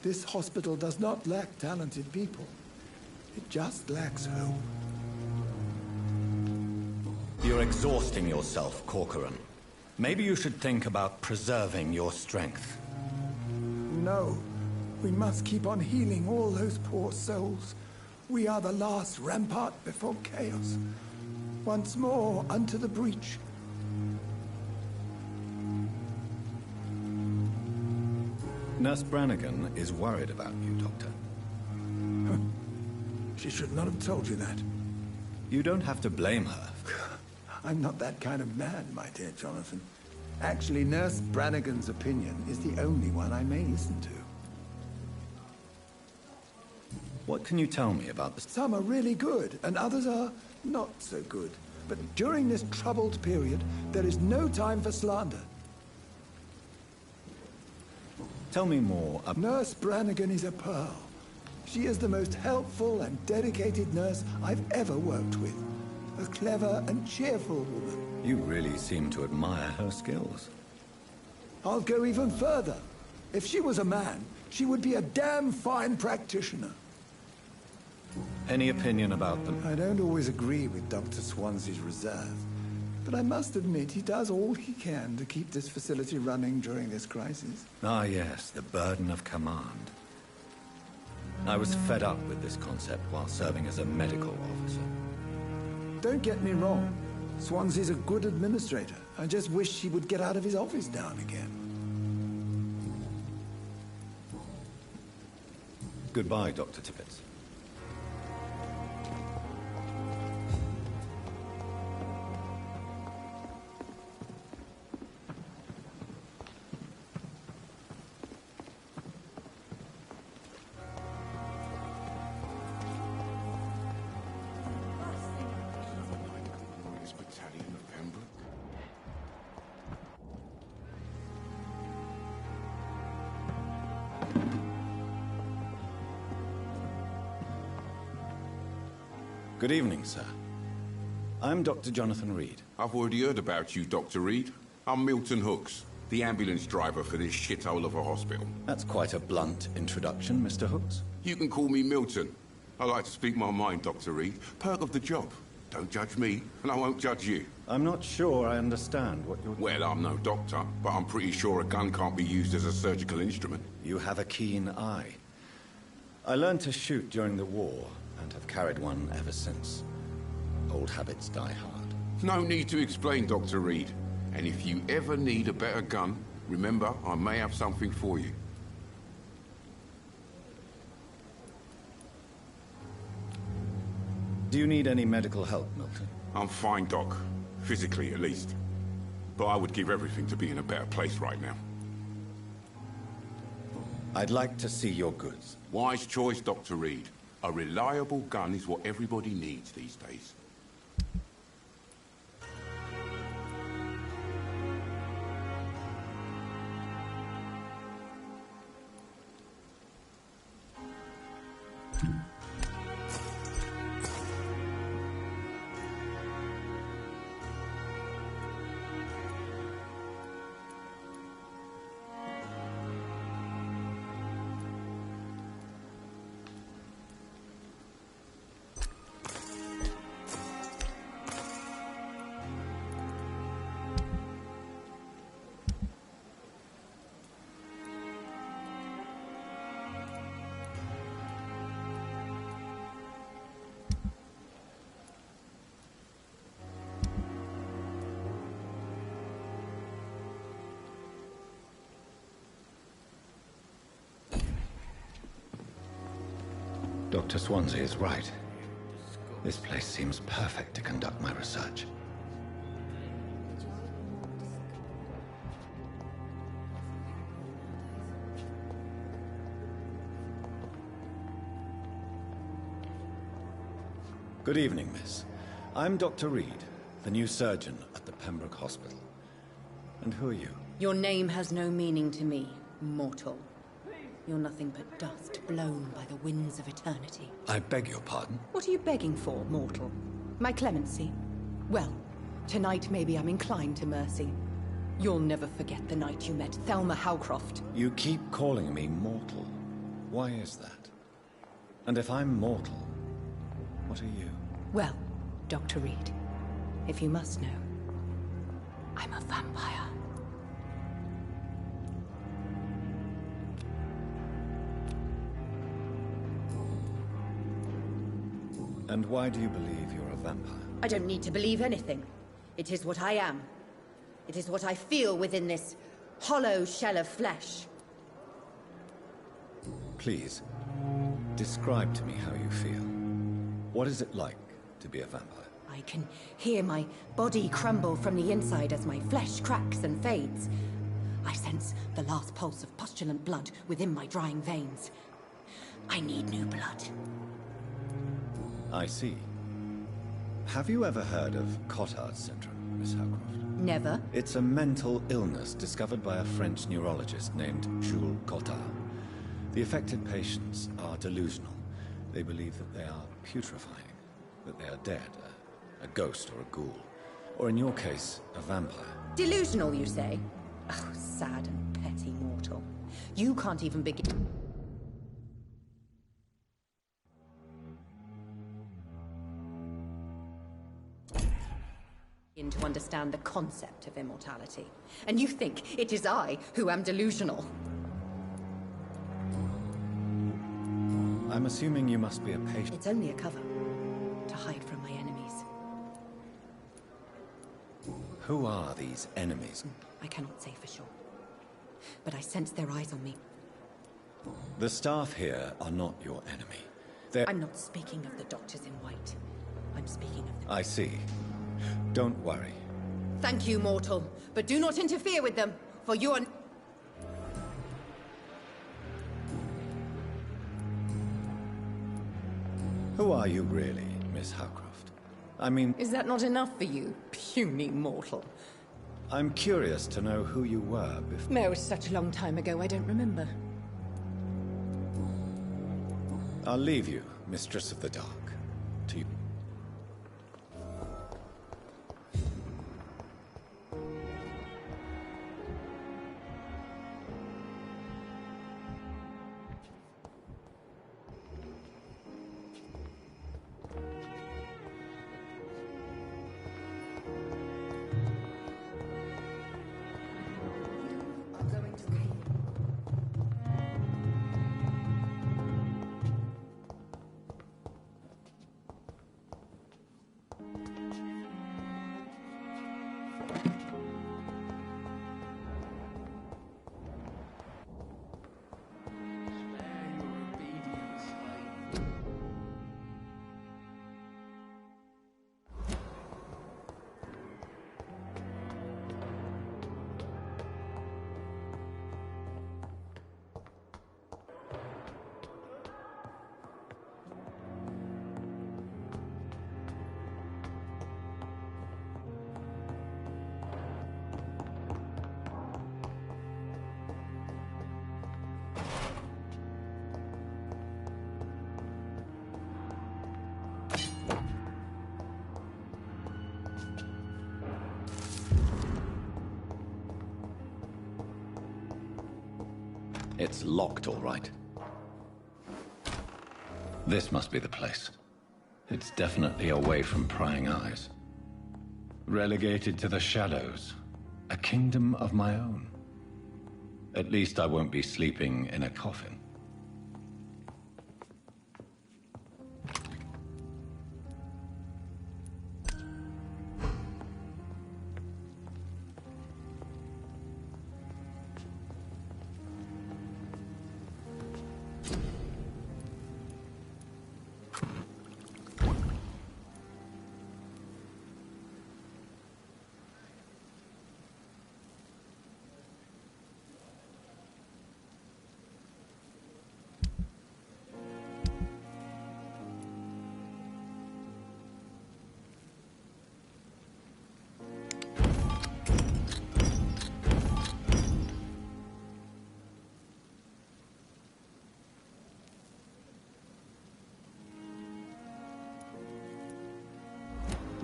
This hospital does not lack talented people. It just lacks hope. You're exhausting yourself, Corcoran. Maybe you should think about preserving your strength. No. We must keep on healing all those poor souls. We are the last rampart before chaos. Once more, unto the breach. Nurse Brannigan is worried about you, Doctor. She should not have told you that. You don't have to blame her. I'm not that kind of man, my dear Jonathan. Actually, Nurse Brannigan's opinion is the only one I may listen to. What can you tell me about this? Some are really good, and others are not so good. But during this troubled period, there is no time for slander. Tell me more about... Nurse Brannigan is a pearl. She is the most helpful and dedicated nurse I've ever worked with. A clever and cheerful woman. You really seem to admire her skills. I'll go even further. If she was a man, she would be a damn fine practitioner. Any opinion about them? I don't always agree with Dr. Swansea's reserve, but I must admit he does all he can to keep this facility running during this crisis. Ah, yes, the burden of command. I was fed up with this concept while serving as a medical officer. Don't get me wrong. Swansea's a good administrator. I just wish he would get out of his office now and again. Goodbye, Dr. Tippett. Good evening, sir. I'm Dr. Jonathan Reed. I've already heard about you, Dr. Reed. I'm Milton Hooks, the ambulance driver for this shithole of a hospital. That's quite a blunt introduction, Mr. Hooks. You can call me Milton. I like to speak my mind, Dr. Reed. Perk of the job. Don't judge me, and I won't judge you. I'm not sure I understand what you're... Well, I'm no doctor, but I'm pretty sure a gun can't be used as a surgical instrument. You have a keen eye. I learned to shoot during the war, and have carried one ever since. Old habits die hard. No need to explain, Dr. Reed. And if you ever need a better gun, remember, I may have something for you. Do you need any medical help, Milton? I'm fine, Doc. Physically, at least. But I would give everything to be in a better place right now. I'd like to see your goods. Wise choice, Dr. Reed. A reliable gun is what everybody needs these days. Dr. Swansea is right. This place seems perfect to conduct my research. Good evening, miss. I'm Dr. Reed, the new surgeon at the Pembroke Hospital. And who are you? Your name has no meaning to me, mortal. You're nothing but dust blown by the winds of eternity. I beg your pardon? What are you begging for, mortal? My clemency? Well, tonight maybe I'm inclined to mercy. You'll never forget the night you met Thelma Howcroft. You keep calling me mortal. Why is that? And if I'm mortal, what are you? Well, Dr. Reed, if you must know, I'm a vampire. And why do you believe you're a vampire? I don't need to believe anything. It is what I am. It is what I feel within this hollow shell of flesh. Please, describe to me how you feel. What is it like to be a vampire? I can hear my body crumble from the inside as my flesh cracks and fades. I sense the last pulse of postulant blood within my drying veins. I need new blood. I see. Have you ever heard of Cotard's syndrome, Miss Howcroft? Never. It's a mental illness discovered by a French neurologist named Jules Cotard. The affected patients are delusional. They believe that they are putrefying, that they are dead, a ghost or a ghoul. Or in your case, a vampire. Delusional, you say? Oh, sad and petty mortal. You can't even begin to understand the concept of immortality. And you think it is I who am delusional. I'm assuming you must be a patient. It's only a cover to hide from my enemies. Who are these enemies? I cannot say for sure, but I sense their eyes on me. The staff here are not your enemy. I'm not speaking of the doctors in white. I'm speaking of the... I see. Don't worry. Thank you, mortal, but do not interfere with them, for you are... Who are you really, Miss Howcroft? I mean... Is that not enough for you, puny mortal? I'm curious to know who you were before... No, it was such a long time ago, I don't remember. I'll leave you, Mistress of the Dark, to you. It's locked, all right. This must be the place. It's definitely away from prying eyes. Relegated to the shadows. A kingdom of my own. At least I won't be sleeping in a coffin.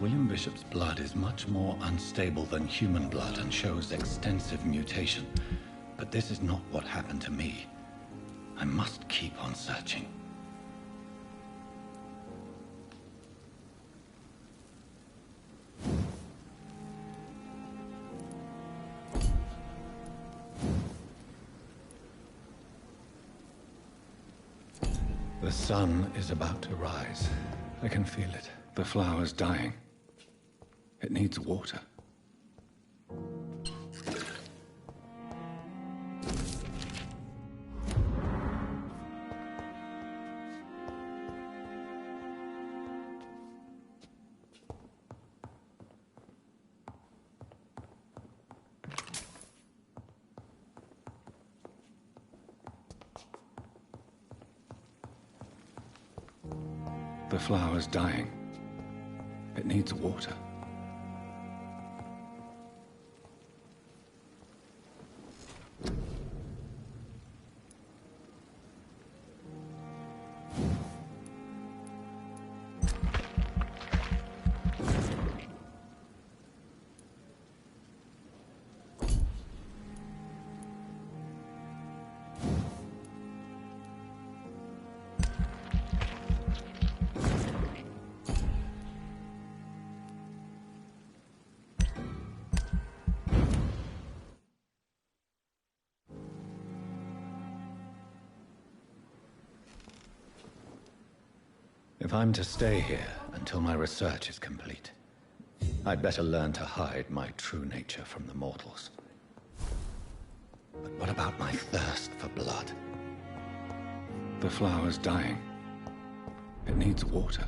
William Bishop's blood is much more unstable than human blood and shows extensive mutation. But this is not what happened to me. I must keep on searching. The sun is about to rise. I can feel it. The flower's dying. It needs water. The flower's dying. It needs water. If I'm to stay here until my research is complete, I'd better learn to hide my true nature from the mortals. But what about my thirst for blood? The flower's dying. It needs water.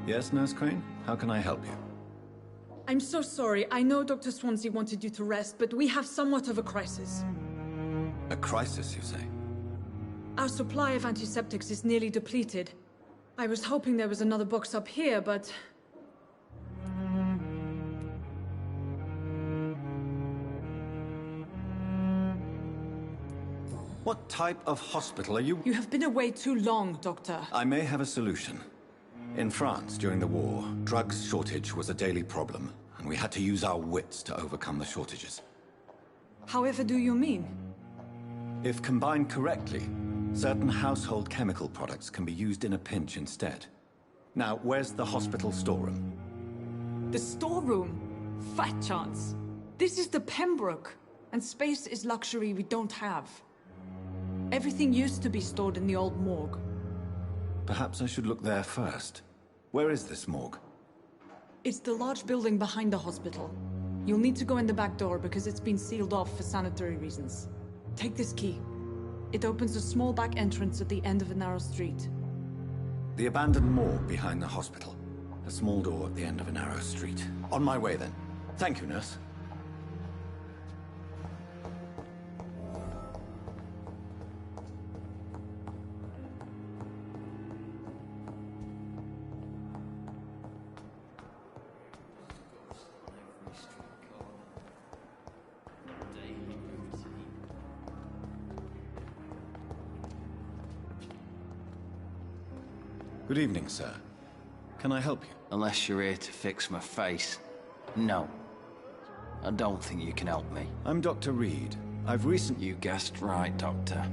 Yes, Nurse Crane? How can I help you? I'm so sorry. I know Dr. Swansea wanted you to rest, but we have somewhat of a crisis. A crisis, you say? Our supply of antiseptics is nearly depleted. I was hoping there was another box up here, but... What type of hospital are you? You have been away too long, Doctor. I may have a solution. In France, during the war, drugs shortage was a daily problem, and we had to use our wits to overcome the shortages. However do you mean? If combined correctly, certain household chemical products can be used in a pinch instead. Now, where's the hospital storeroom? The storeroom? Fat chance. This is the Pembroke, and space is luxury we don't have. Everything used to be stored in the old morgue. Perhaps I should look there first. Where is this morgue? It's the large building behind the hospital. You'll need to go in the back door because it's been sealed off for sanitary reasons. Take this key. It opens a small back entrance at the end of a narrow street. The abandoned morgue behind the hospital. A small door at the end of a narrow street. On my way then. Thank you, nurse. Good evening, sir. Can I help you? Unless you're here to fix my face. No. I don't think you can help me. I'm Dr. Reed. I've recently... You guessed right, Doctor.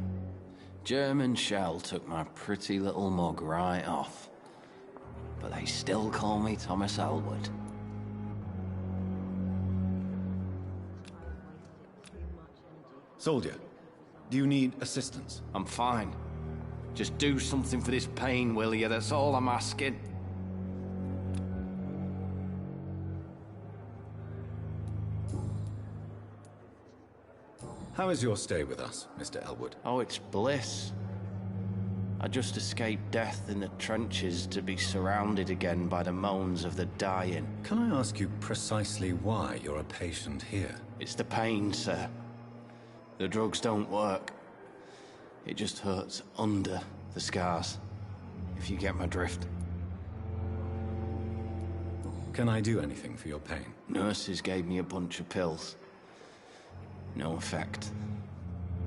German shell took my pretty little mug right off. But they still call me Thomas Elwood. Soldier, do you need assistance? I'm fine. Just do something for this pain, will you? That's all I'm asking. How is your stay with us, Mr. Elwood? Oh, it's bliss. I just escaped death in the trenches to be surrounded again by the moans of the dying. Can I ask you precisely why you're a patient here? It's the pain, sir. The drugs don't work. It just hurts under the scars, if you get my drift. Can I do anything for your pain? Nurses gave me a bunch of pills. No effect.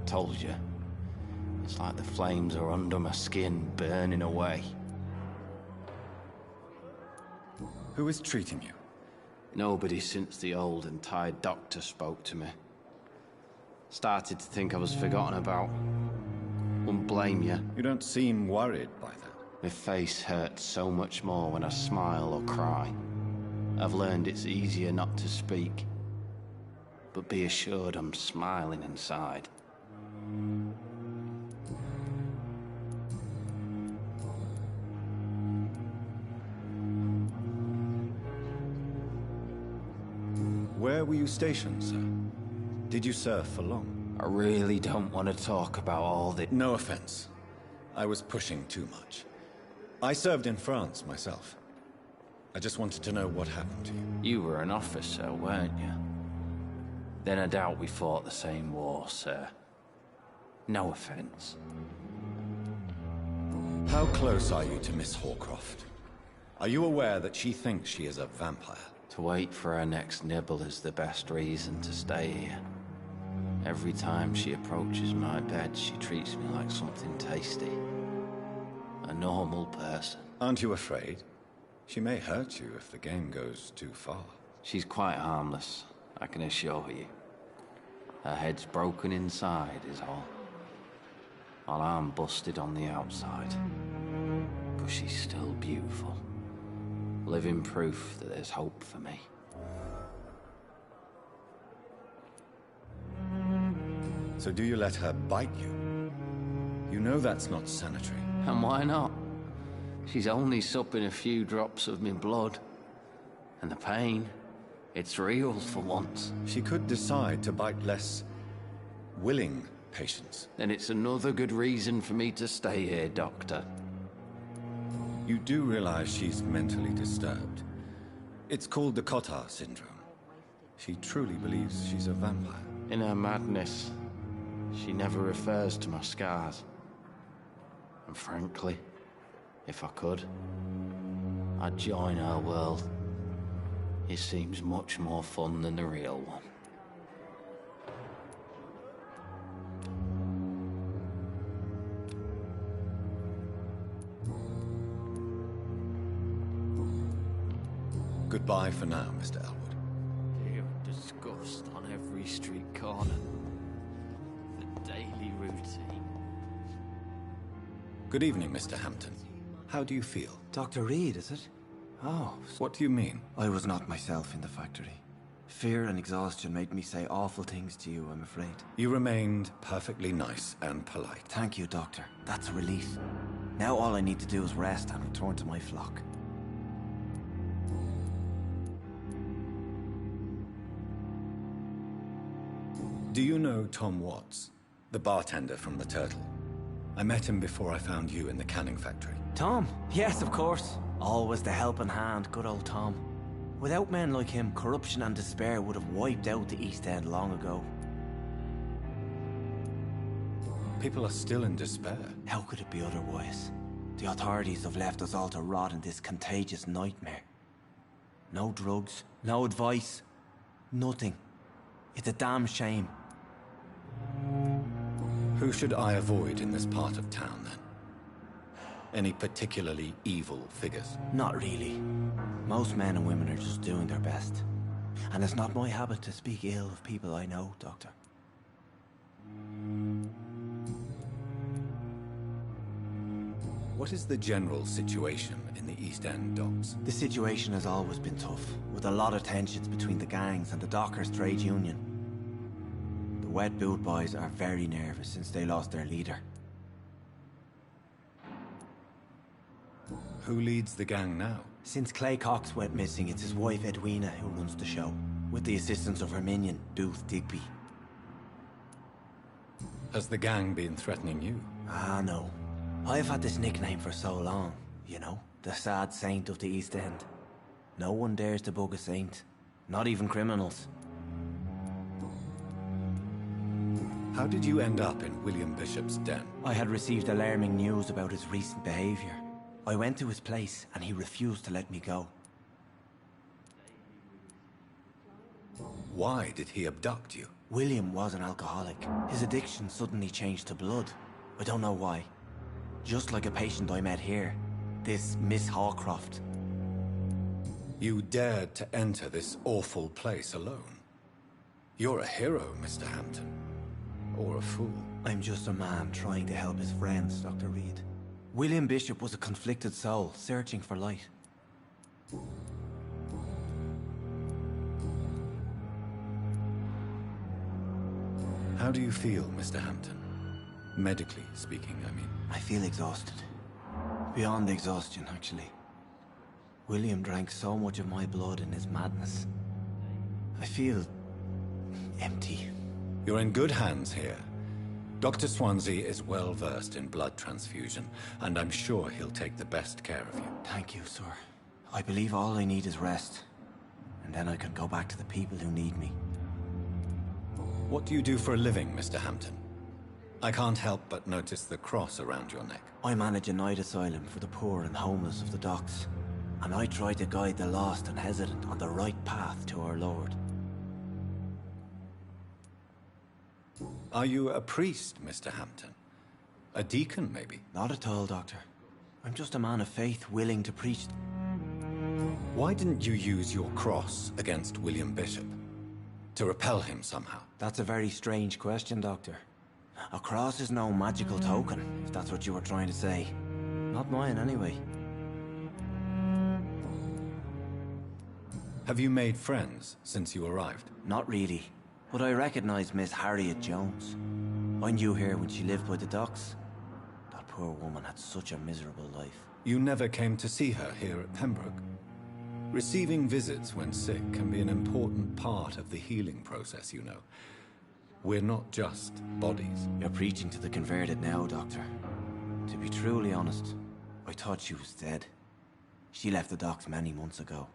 Told you. It's like the flames are under my skin, burning away. Who is treating you? Nobody since the old and tired doctor spoke to me. Started to think I was forgotten about. Wouldn't blame you. You don't seem worried by that. My face hurts so much more when I smile or cry. I've learned it's easier not to speak. But be assured I'm smiling inside. Where were you stationed, sir? Did you serve for long? I really don't want to talk about all the... No offense. I was pushing too much. I served in France myself. I just wanted to know what happened to you. You were an officer, weren't you? Then I doubt we fought the same war, sir. No offense. How close are you to Miss Horcroft? Are you aware that she thinks she is a vampire? To wait for her next nibble is the best reason to stay here. Every time she approaches my bed, she treats me like something tasty. A normal person. Aren't you afraid? She may hurt you if the game goes too far. She's quite harmless, I can assure you. Her head's broken inside is all. While I'm busted on the outside. But she's still beautiful. Living proof that there's hope for me. So do you let her bite you? You know that's not sanitary. And why not? She's only supping a few drops of me blood. And the pain, it's real for once. She could decide to bite less willing patients. Then it's another good reason for me to stay here, Doctor. You do realize she's mentally disturbed. It's called the Cotard syndrome. She truly believes she's a vampire. In her madness, she never refers to my scars. And frankly, if I could, I'd join her world. It seems much more fun than the real one. Goodbye for now, Mr. Elwood. Fear of disgust on every street corner. The daily routine. Good evening, Mr. Hampton. How do you feel? Dr. Reed, is it? Oh. What do you mean? I was not myself in the factory. Fear and exhaustion made me say awful things to you, I'm afraid. You remained perfectly nice and polite. Thank you, Doctor. That's a relief. Now all I need to do is rest and return to my flock. Do you know Tom Watts, the bartender from the Turtle? I met him before I found you in the canning factory. Tom? Yes, of course. Always the helping hand, good old Tom. Without men like him, corruption and despair would have wiped out the East End long ago. People are still in despair. How could it be otherwise? The authorities have left us all to rot in this contagious nightmare. No drugs, no advice, nothing. It's a damn shame. Who should I avoid in this part of town, then? Any particularly evil figures? Not really. Most men and women are just doing their best. And it's not my habit to speak ill of people I know, Doctor. What is the general situation in the East End docks? The situation has always been tough, with a lot of tensions between the gangs and the Dockers' trade union. The Wet Boot boys are very nervous since they lost their leader. Who leads the gang now? Since Clay Cox went missing, it's his wife Edwina who runs the show, with the assistance of her minion, Booth Digby. Has the gang been threatening you? Ah, no. I've had this nickname for so long, you know, the sad saint of the East End. No one dares to bug a saint, not even criminals. How did you end up in William Bishop's den? I had received alarming news about his recent behavior. I went to his place and he refused to let me go. Why did he abduct you? William was an alcoholic. His addiction suddenly changed to blood. I don't know why. Just like a patient I met here. This Miss Hawcroft. You dared to enter this awful place alone. You're a hero, Mr. Hampton. Or a fool. I'm just a man trying to help his friends, Dr. Reed. William Bishop was a conflicted soul, searching for light. How do you feel, Mr. Hampton? Medically speaking, I mean. I feel exhausted. Beyond exhaustion, actually. William drank so much of my blood in his madness. I feel empty. You're in good hands here. Dr. Swansea is well versed in blood transfusion, and I'm sure he'll take the best care of you. Thank you, sir. I believe all I need is rest. And then I can go back to the people who need me. What do you do for a living, Mr. Hampton? I can't help but notice the cross around your neck. I manage a night asylum for the poor and homeless of the docks. And I try to guide the lost and hesitant on the right path to our Lord. Are you a priest, Mr. Hampton? A deacon, maybe? Not at all, Doctor. I'm just a man of faith willing to preach. Why didn't you use your cross against William Bishop? To repel him somehow? That's a very strange question, Doctor. A cross is no magical token, if that's what you were trying to say. Not mine, anyway. Have you made friends since you arrived? Not really. But I recognize Miss Harriet Jones. I knew her when she lived by the docks. That poor woman had such a miserable life. You never came to see her here at Pembroke? Receiving visits when sick can be an important part of the healing process, you know. We're not just bodies. You're preaching to the converted now, Doctor. To be truly honest, I thought she was dead. She left the docks many months ago.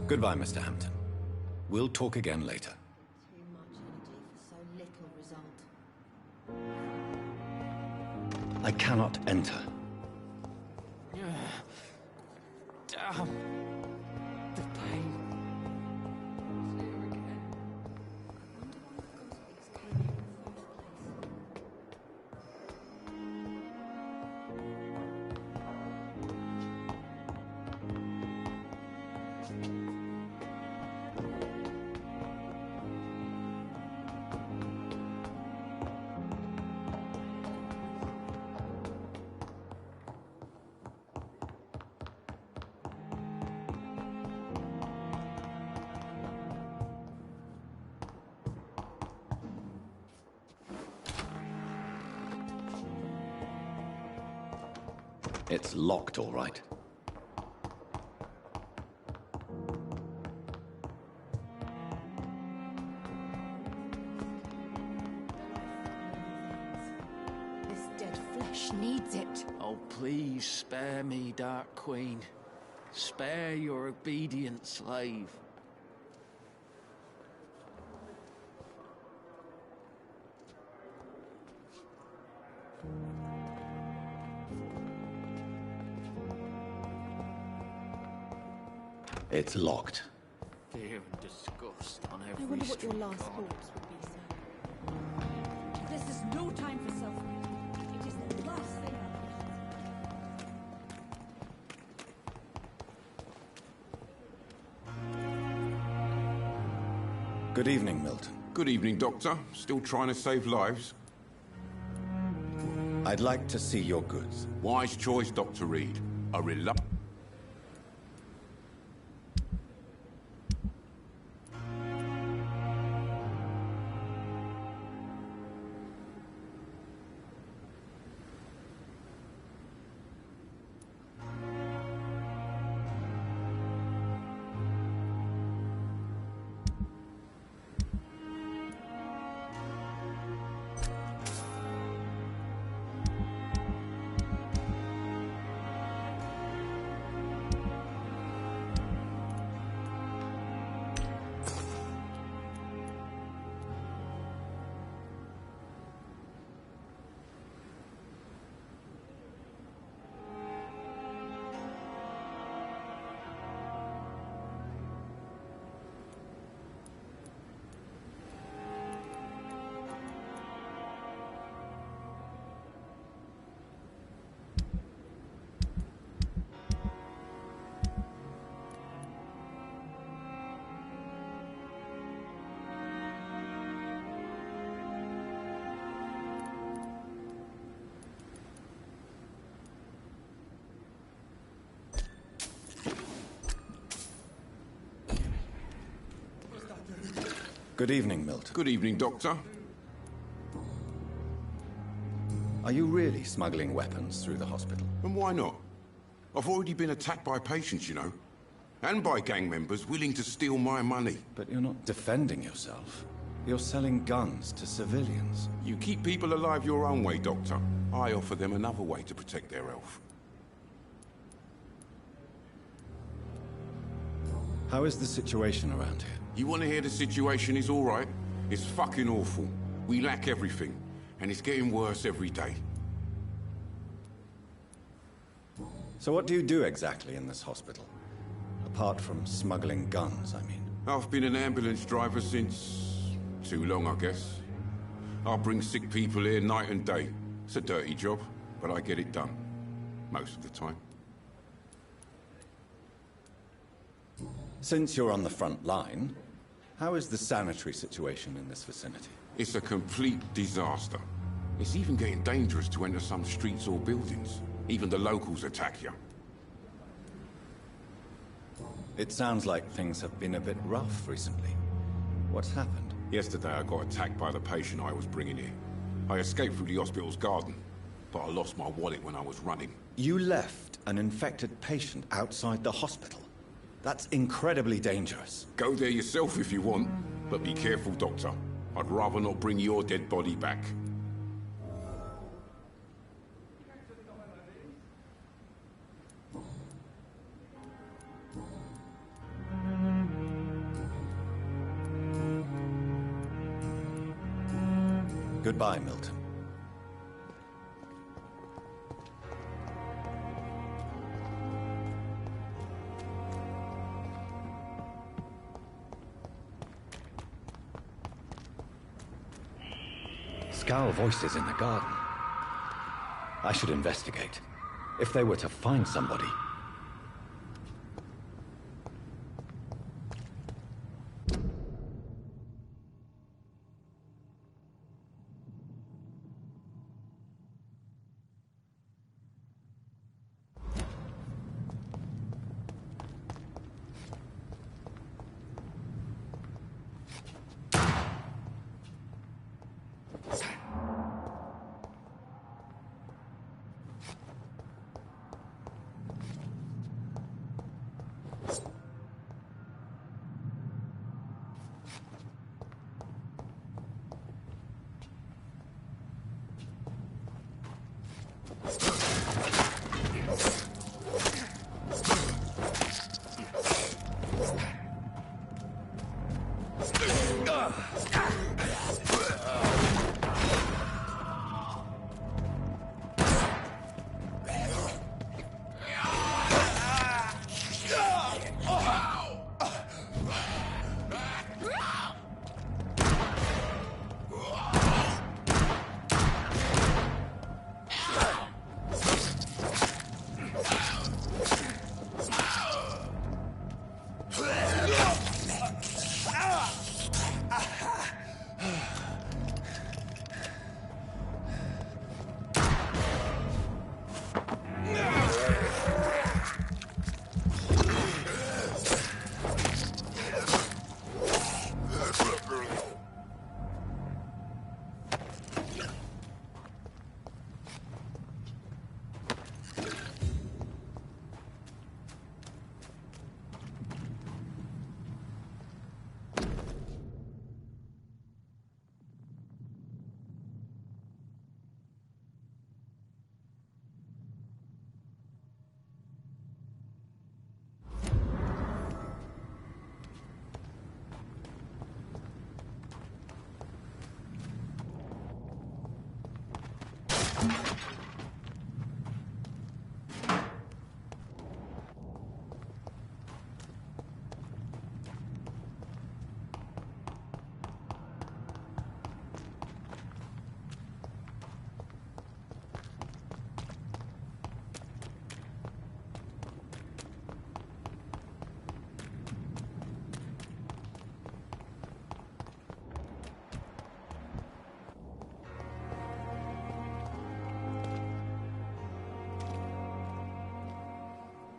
Goodbye, Mr. Hampton. We'll talk again later. Too much energy for so little result. I cannot enter. Damn. The pain. It's locked, all right. This dead flesh needs it. Oh, please spare me, Dark Queen. Spare your obedient slave. It's locked. Fear and disgust on every I wonder what your street last corner. thoughts would be, sir. This is no time for self-pity. It is the Good evening, Milton. Good evening, Doctor. Still trying to save lives? I'd like to see your goods. Wise choice, Dr. Reed. A reluctant... Good evening, Milton. Good evening, Doctor. Are you really smuggling weapons through the hospital? And why not? I've already been attacked by patients, you know. And by gang members willing to steal my money. But you're not defending yourself. You're selling guns to civilians. You keep people alive your own way, Doctor. I offer them another way to protect their health. How is the situation around here? You want to hear the situation is all right? It's fucking awful. We lack everything. And it's getting worse every day. So what do you do exactly in this hospital? Apart from smuggling guns, I mean. I've been an ambulance driver since... too long, I guess. I bring sick people here night and day. It's a dirty job, but I get it done. Most of the time. Since you're on the front line, how is the sanitary situation in this vicinity? It's a complete disaster. It's even getting dangerous to enter some streets or buildings. Even the locals attack you. It sounds like things have been a bit rough recently. What's happened? Yesterday I got attacked by the patient I was bringing here. I escaped through the hospital's garden, but I lost my wallet when I was running. You left an infected patient outside the hospital? That's incredibly dangerous. Go there yourself if you want, but be careful, Doctor. I'd rather not bring your dead body back. Goodbye, Milton. Scowl voices in the garden. I should investigate. If they were to find somebody...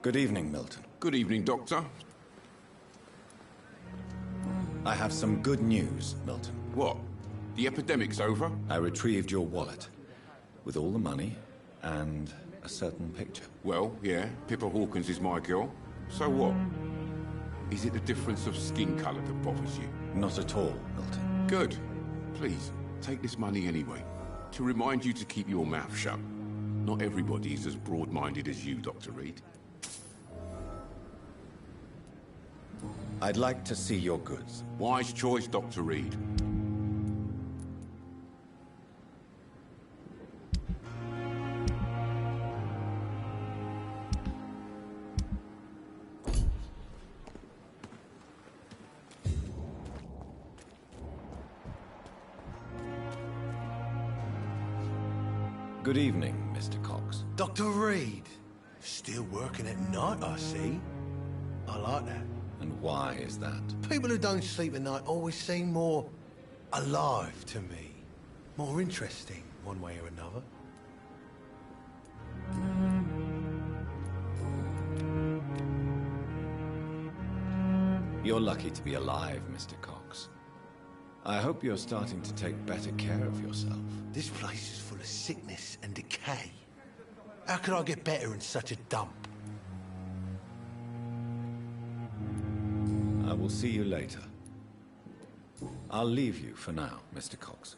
Good evening, Milton. Good evening, Doctor. I have some good news, Milton. What? The epidemic's over? I retrieved your wallet, with all the money and a certain picture. Well, yeah, Pippa Hawkins is my girl. So what? Is it the difference of skin colour that bothers you? Not at all, Milton. Good. Please, take this money anyway. To remind you to keep your mouth shut. Not everybody is as broad-minded as you, Dr. Reed. I'd like to see your goods. Wise choice, Dr. Reed. Good evening, Mr. Cox. Dr. Reed. Still working at night, I see. I like that. And why is that? People who don't sleep at night always seem more alive to me. More interesting, one way or another. You're lucky to be alive, Mr. Cox. I hope you're starting to take better care of yourself. This place is full of sickness and decay. How could I get better in such a dump? I will see you later. I'll leave you for now, Mr. Cox.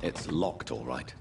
It's locked, all right.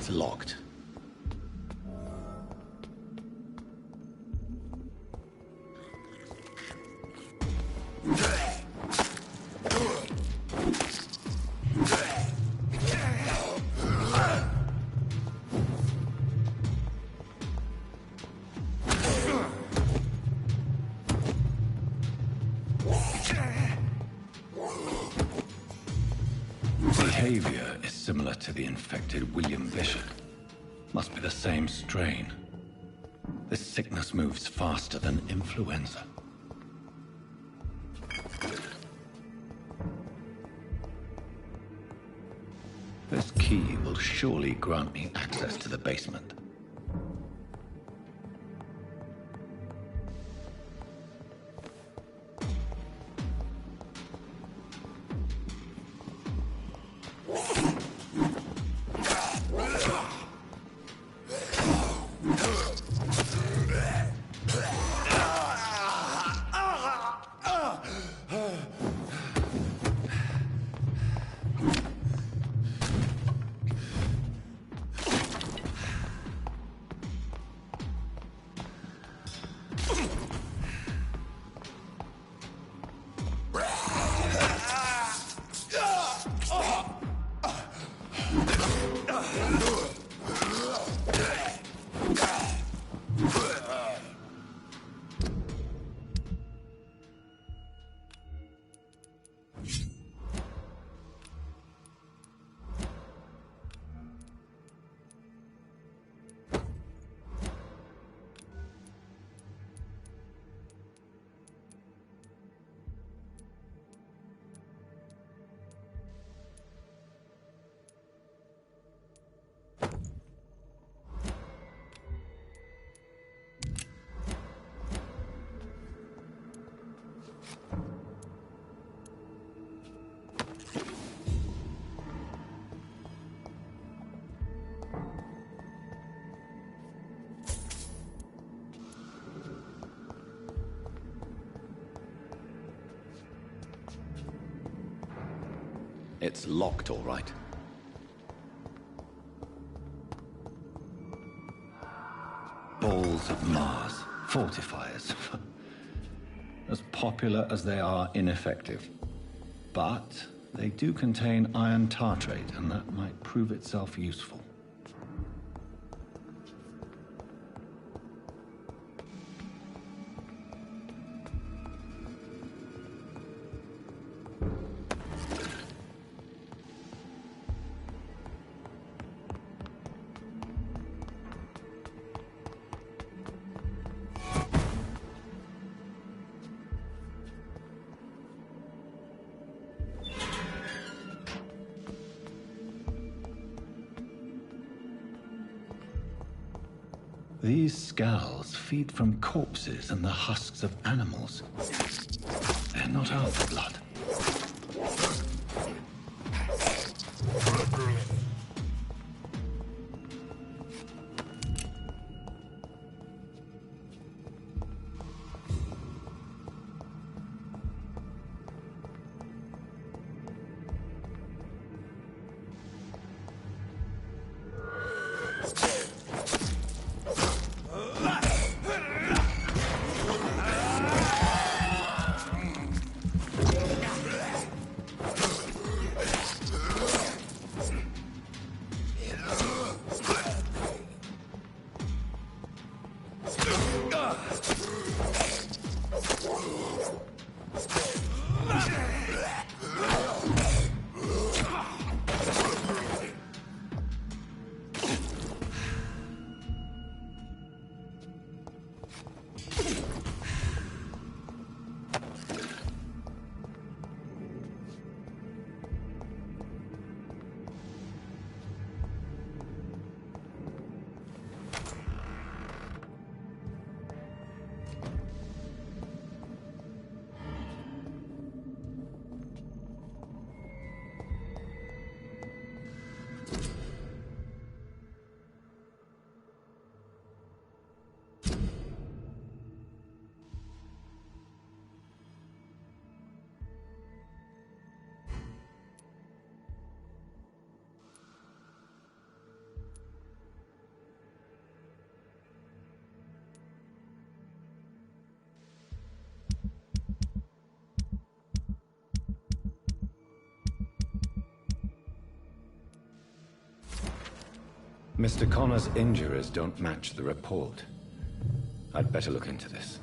It's locked. Behavior is similar to the infected William Bishop. Must be the same strain. This sickness moves faster than influenza. This key will surely grant me access to the basement. It's locked, all right. Balls of Mars, fortifiers. As popular as they are ineffective. But they do contain iron tartrate, and that might prove itself useful. These scowls feed from corpses and the husks of animals. They're not after blood. Mr. Connor's injuries don't match the report. I'd better look into this.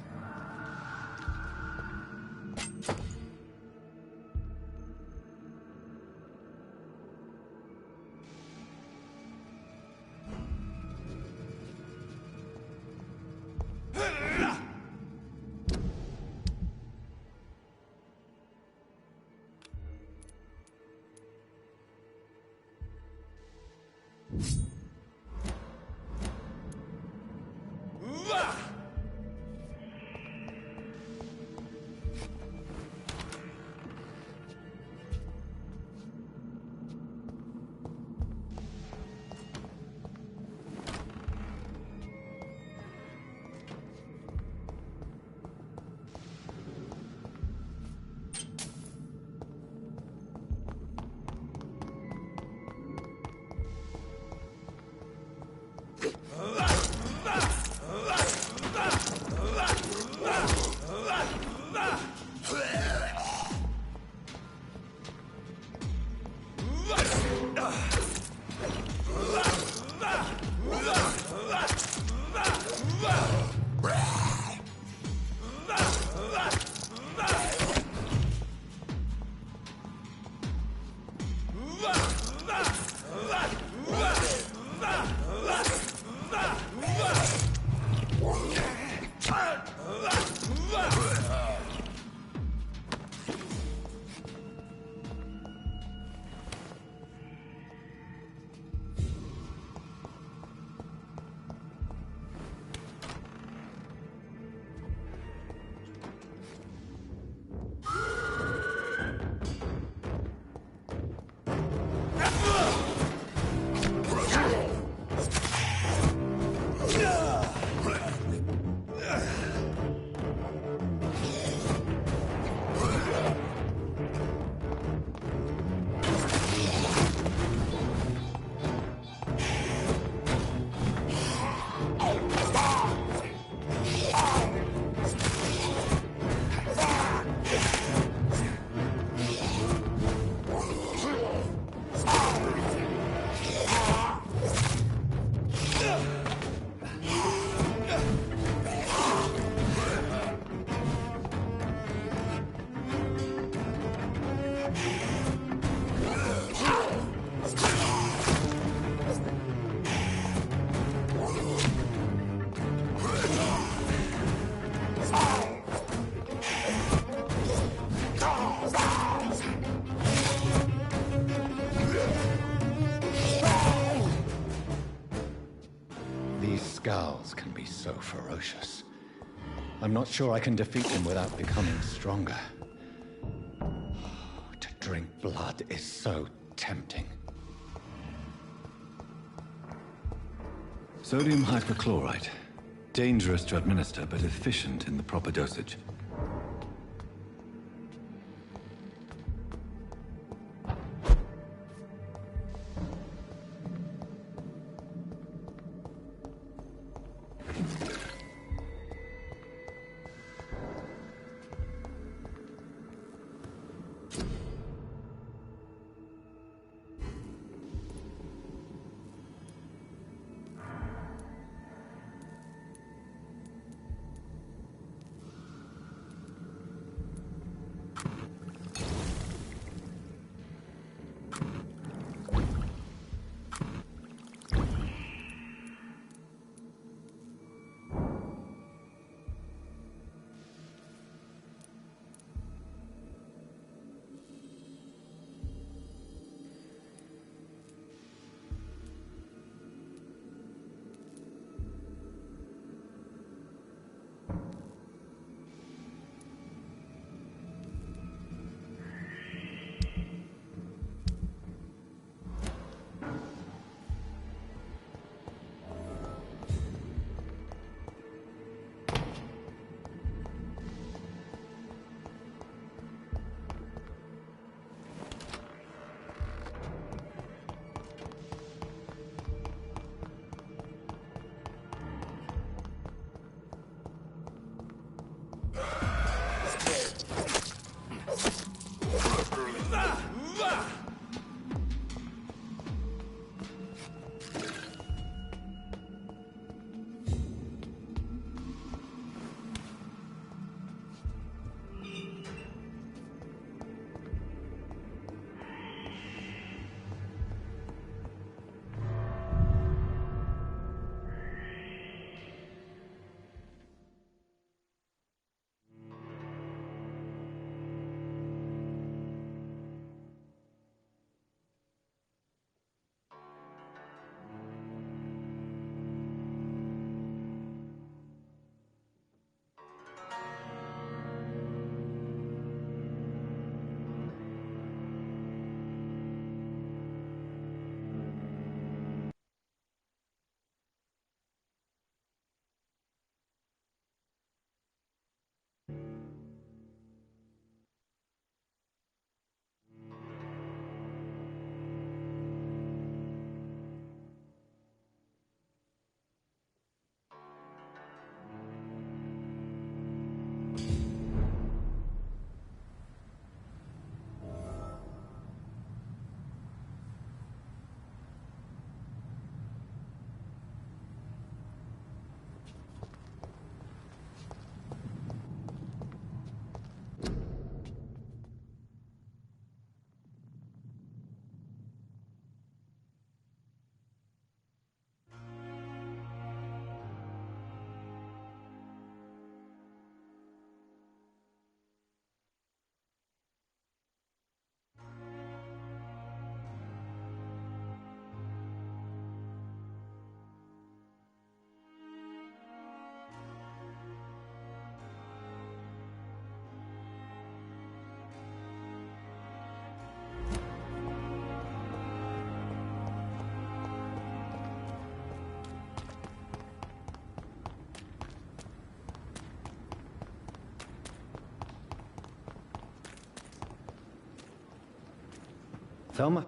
Scowls can be so ferocious. I'm not sure I can defeat him without becoming stronger. To drink blood is so tempting. Sodium hypochlorite. Dangerous to administer, but efficient in the proper dosage. Thelma?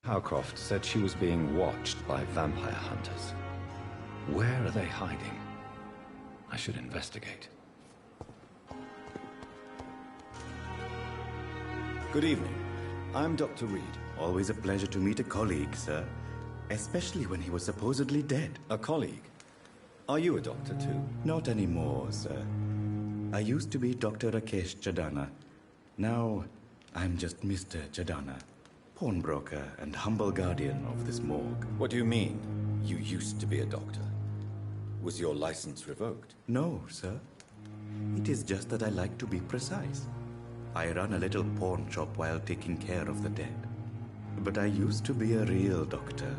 Howcroft said she was being watched by vampire hunters. Where are they hiding? I should investigate. Good evening. I'm Dr. Reed. Always a pleasure to meet a colleague, sir. Especially when he was supposedly dead. A colleague? Are you a doctor too? Not anymore, sir. I used to be Dr. Rakesh Chadana. Now, I'm just Mr. Chadana, pawnbroker and humble guardian of this morgue. What do you mean, you used to be a doctor? Was your license revoked? No, sir. It is just that I like to be precise. I run a little pawn shop while taking care of the dead. But I used to be a real doctor.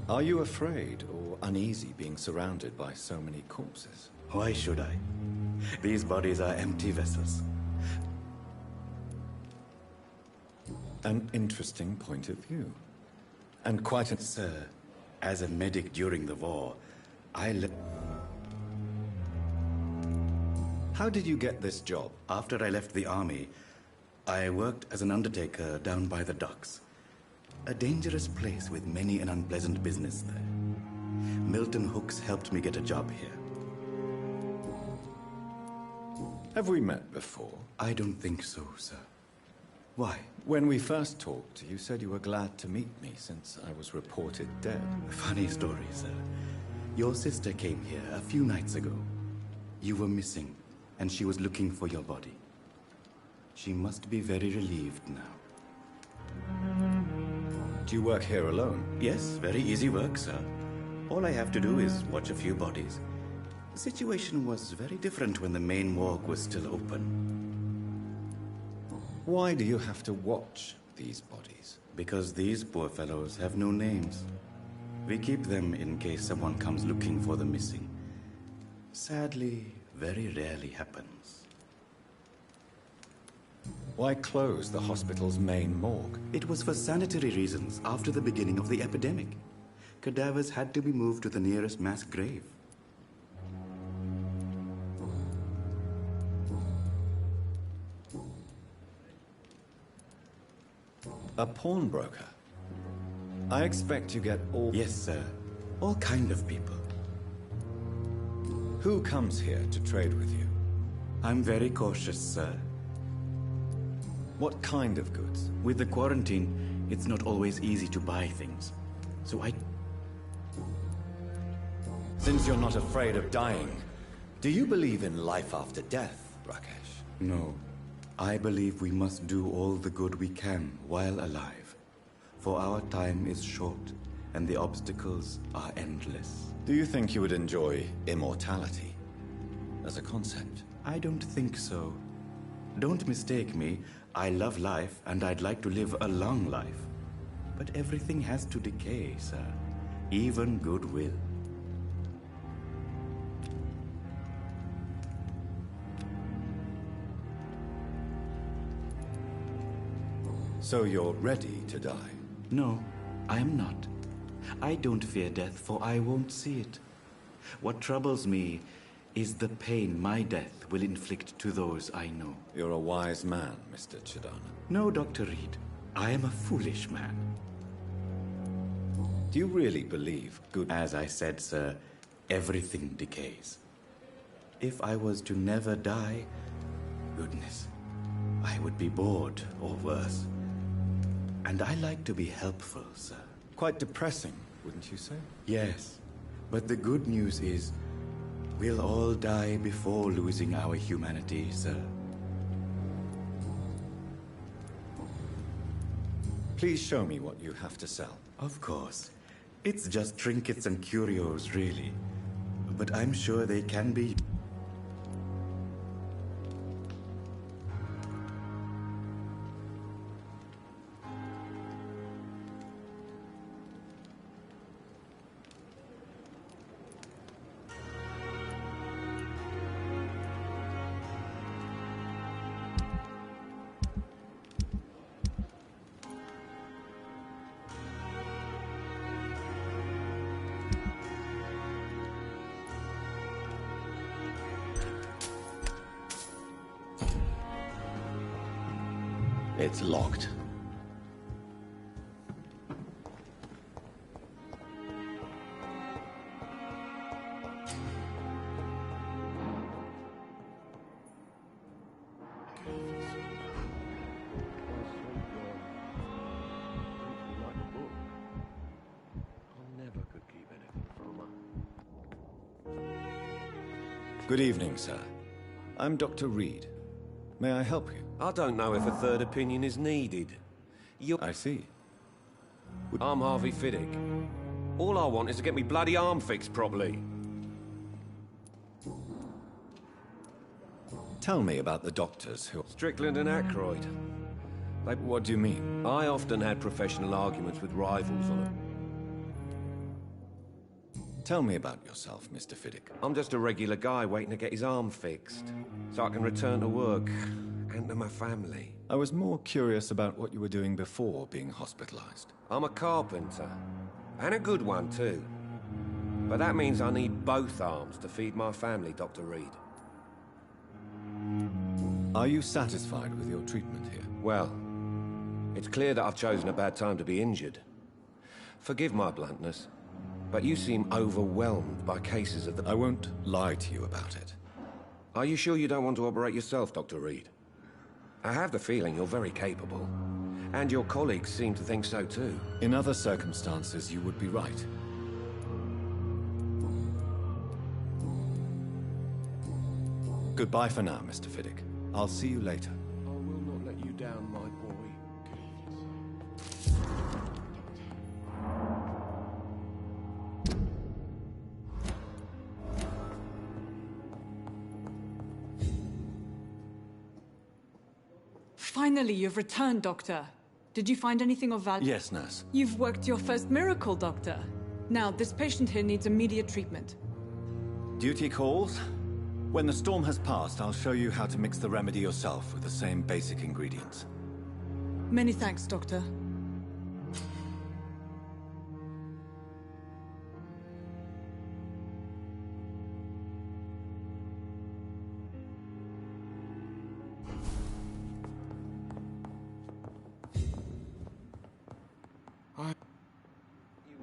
Are you afraid or uneasy being surrounded by so many corpses? Why should I? These bodies are empty vessels. An interesting point of view. And quite a... Sir, as a medic during the war, How did you get this job? After I left the army, I worked as an undertaker down by the docks. A dangerous place with many an unpleasant business there. Milton Hooks helped me get a job here. Have we met before? I don't think so, sir. Why? When we first talked, you said you were glad to meet me since I was reported dead. Funny story, sir. Your sister came here a few nights ago. You were missing, and she was looking for your body. She must be very relieved now. Do you work here alone? Yes, very easy work, sir. All I have to do is watch a few bodies. The situation was very different when the main morgue was still open. Why do you have to watch these bodies? Because these poor fellows have no names. We keep them in case someone comes looking for the missing. Sadly, very rarely happens. Why close the hospital's main morgue? It was for sanitary reasons after the beginning of the epidemic. Cadavers had to be moved to the nearest mass grave. A pawnbroker? I expect you get all... Yes, sir. All kind of people. Who comes here to trade with you? I'm very cautious, sir. What kind of goods? With the quarantine, it's not always easy to buy things. So Since you're not afraid of dying, do you believe in life after death, Rakesh? No. I believe we must do all the good we can while alive. For our time is short, and the obstacles are endless. Do you think you would enjoy immortality as a concept? I don't think so. Don't mistake me. I love life, and I'd like to live a long life. But everything has to decay, sir. Even goodwill. So you're ready to die? No, I'm not. I don't fear death, for I won't see it. What troubles me is the pain my death will inflict to those I know. You're a wise man, Mr. Chadana. No, Dr. Reed. I am a foolish man. Do you really believe good... As I said, sir, everything decays. If I was to never die, goodness, I would be bored or worse. And I like to be helpful, sir. Quite depressing, wouldn't you say? Yes, but the good news is we'll all die before losing our humanity, sir. Please show me what you have to sell. Of course. It's just trinkets and curios, really. But I'm sure they can be... It's locked. Good evening, sir. I'm Dr. Reed. May I help you? I don't know if a third opinion is needed. I see. I'm Harvey Fiddick. All I want is to get me bloody arm fixed properly. Tell me about the doctors who... Strickland and Aykroyd. What do you mean? I often had professional arguments with rivals on it. Tell me about yourself, Mr. Fiddick. I'm just a regular guy waiting to get his arm fixed, so I can return to work and to my family. I was more curious about what you were doing before being hospitalized. I'm a carpenter, and a good one too. But that means I need both arms to feed my family, Dr. Reed. Are you satisfied with your treatment here? Well, it's clear that I've chosen a bad time to be injured. Forgive my bluntness, but you seem overwhelmed by cases of the... I won't lie to you about it. Are you sure you don't want to operate yourself, Dr. Reed? I have the feeling you're very capable, and your colleagues seem to think so too. In other circumstances, you would be right. Goodbye for now, Mr. Fiddick. I'll see you later. I will not let you down, my boy. Finally, you've returned, Doctor. Did you find anything of value? Yes, nurse. You've worked your first miracle, Doctor. Now, this patient here needs immediate treatment. Duty calls. When the storm has passed, I'll show you how to mix the remedy yourself with the same basic ingredients. Many thanks, Doctor.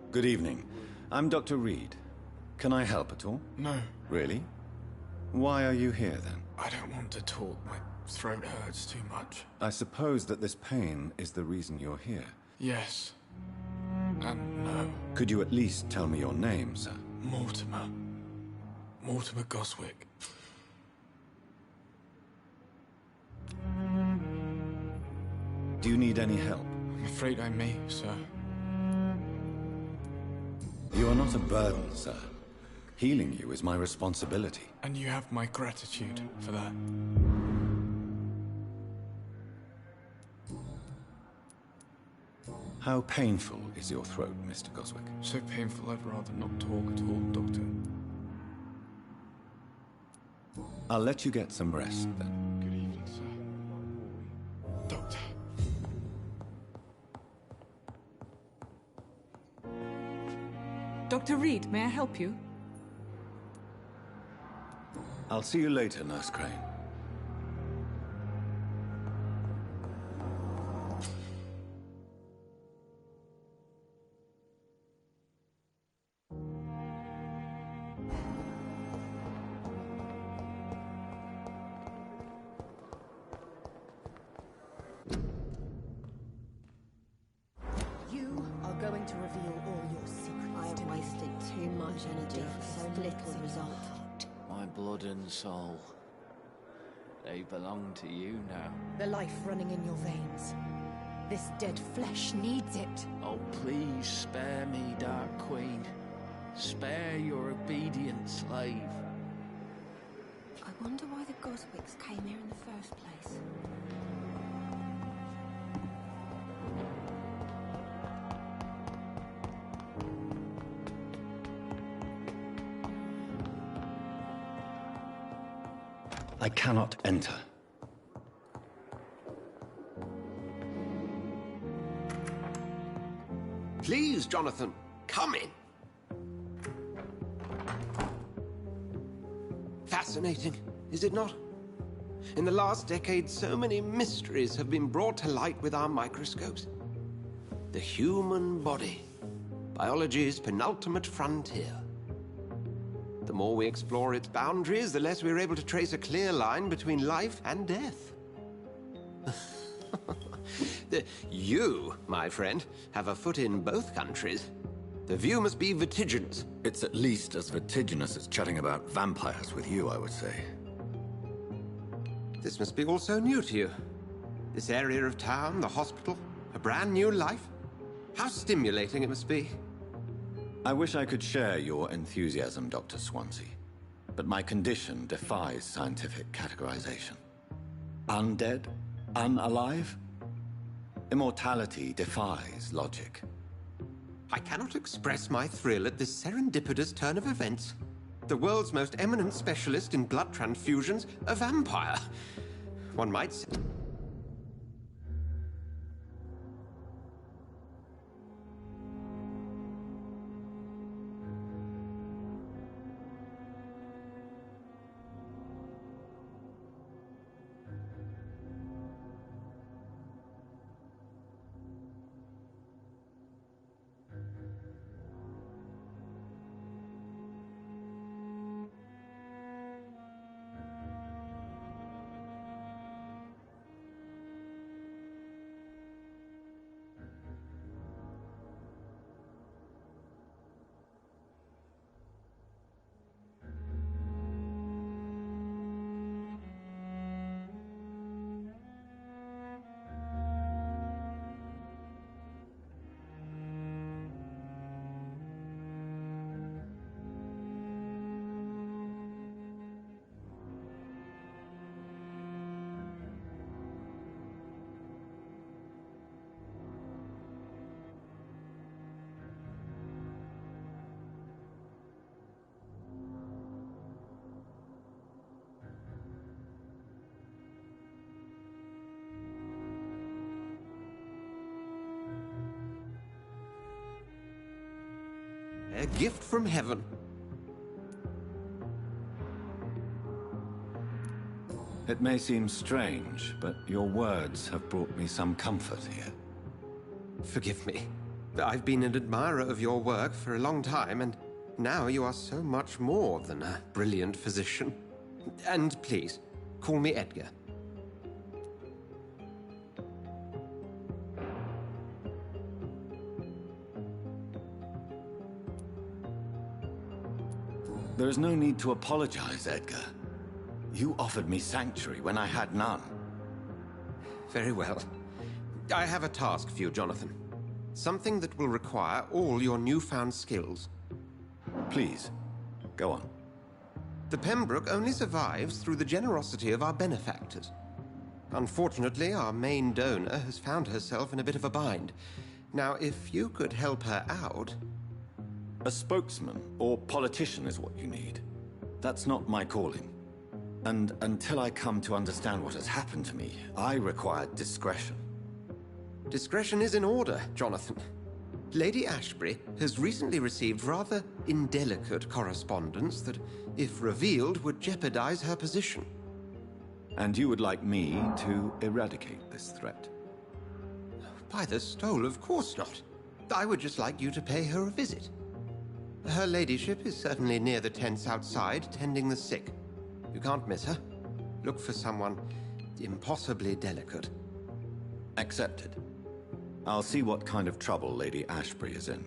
Good evening. I'm Dr. Reed. Can I help at all? No. Really? Why are you here, then? I don't want to talk. My throat hurts too much. I suppose that this pain is the reason you're here. Yes. And no. Could you at least tell me your name, sir? Mortimer. Mortimer Goswick. Do you need any help? I'm afraid I may, sir. You are not a burden, sir. Healing you is my responsibility. And you have my gratitude for that. How painful is your throat, Mr. Goswick? So painful I'd rather not talk at all, Doctor. I'll let you get some rest, then. Good evening, sir. Doctor. Dr. Reed, may I help you? I'll see you later, Nurse Crane. You are going to reveal all your secrets. I have wasted too much energy for so little result. My blood and soul. They belong to you now. The life running in your veins. This dead flesh needs it. Oh, please spare me, Dark Queen. Spare your obedient slave. I wonder why the Goswicks came here in the first place. I cannot enter. Please, Jonathan, come in. Fascinating, is it not? In the last decade, so many mysteries have been brought to light with our microscopes. The human body, biology's penultimate frontier. The more we explore its boundaries, the less we're able to trace a clear line between life and death. You, my friend, have a foot in both countries. The view must be vertiginous. It's at least as vertiginous as chatting about vampires with you, I would say. This must be all so new to you. This area of town, the hospital, a brand new life. How stimulating it must be. I wish I could share your enthusiasm, Dr. Swansea, but my condition defies scientific categorization. Undead? Unalive? Immortality defies logic. I cannot express my thrill at this serendipitous turn of events. The world's most eminent specialist in blood transfusions, a vampire. One might say... A gift from heaven. It may seem strange, but your words have brought me some comfort here. Forgive me. I've been an admirer of your work for a long time, and now you are so much more than a brilliant physician. And please, call me Edgar. There is no need to apologize, Edgar. You offered me sanctuary when I had none. Very well. I have a task for you, Jonathan. Something that will require all your newfound skills. Please, go on. The Pembroke only survives through the generosity of our benefactors. Unfortunately, our main donor has found herself in a bit of a bind. Now, if you could help her out... A spokesman or politician is what you need. That's not my calling. And until I come to understand what has happened to me, I require discretion. Discretion is in order, Jonathan. Lady Ashbury has recently received rather indelicate correspondence that, if revealed, would jeopardize her position. And you would like me to eradicate this threat? By the stole, of course not. I would just like you to pay her a visit. Her ladyship is certainly near the tents outside, tending the sick. You can't miss her. Look for someone impossibly delicate. Accepted. I'll see what kind of trouble Lady Ashbury is in.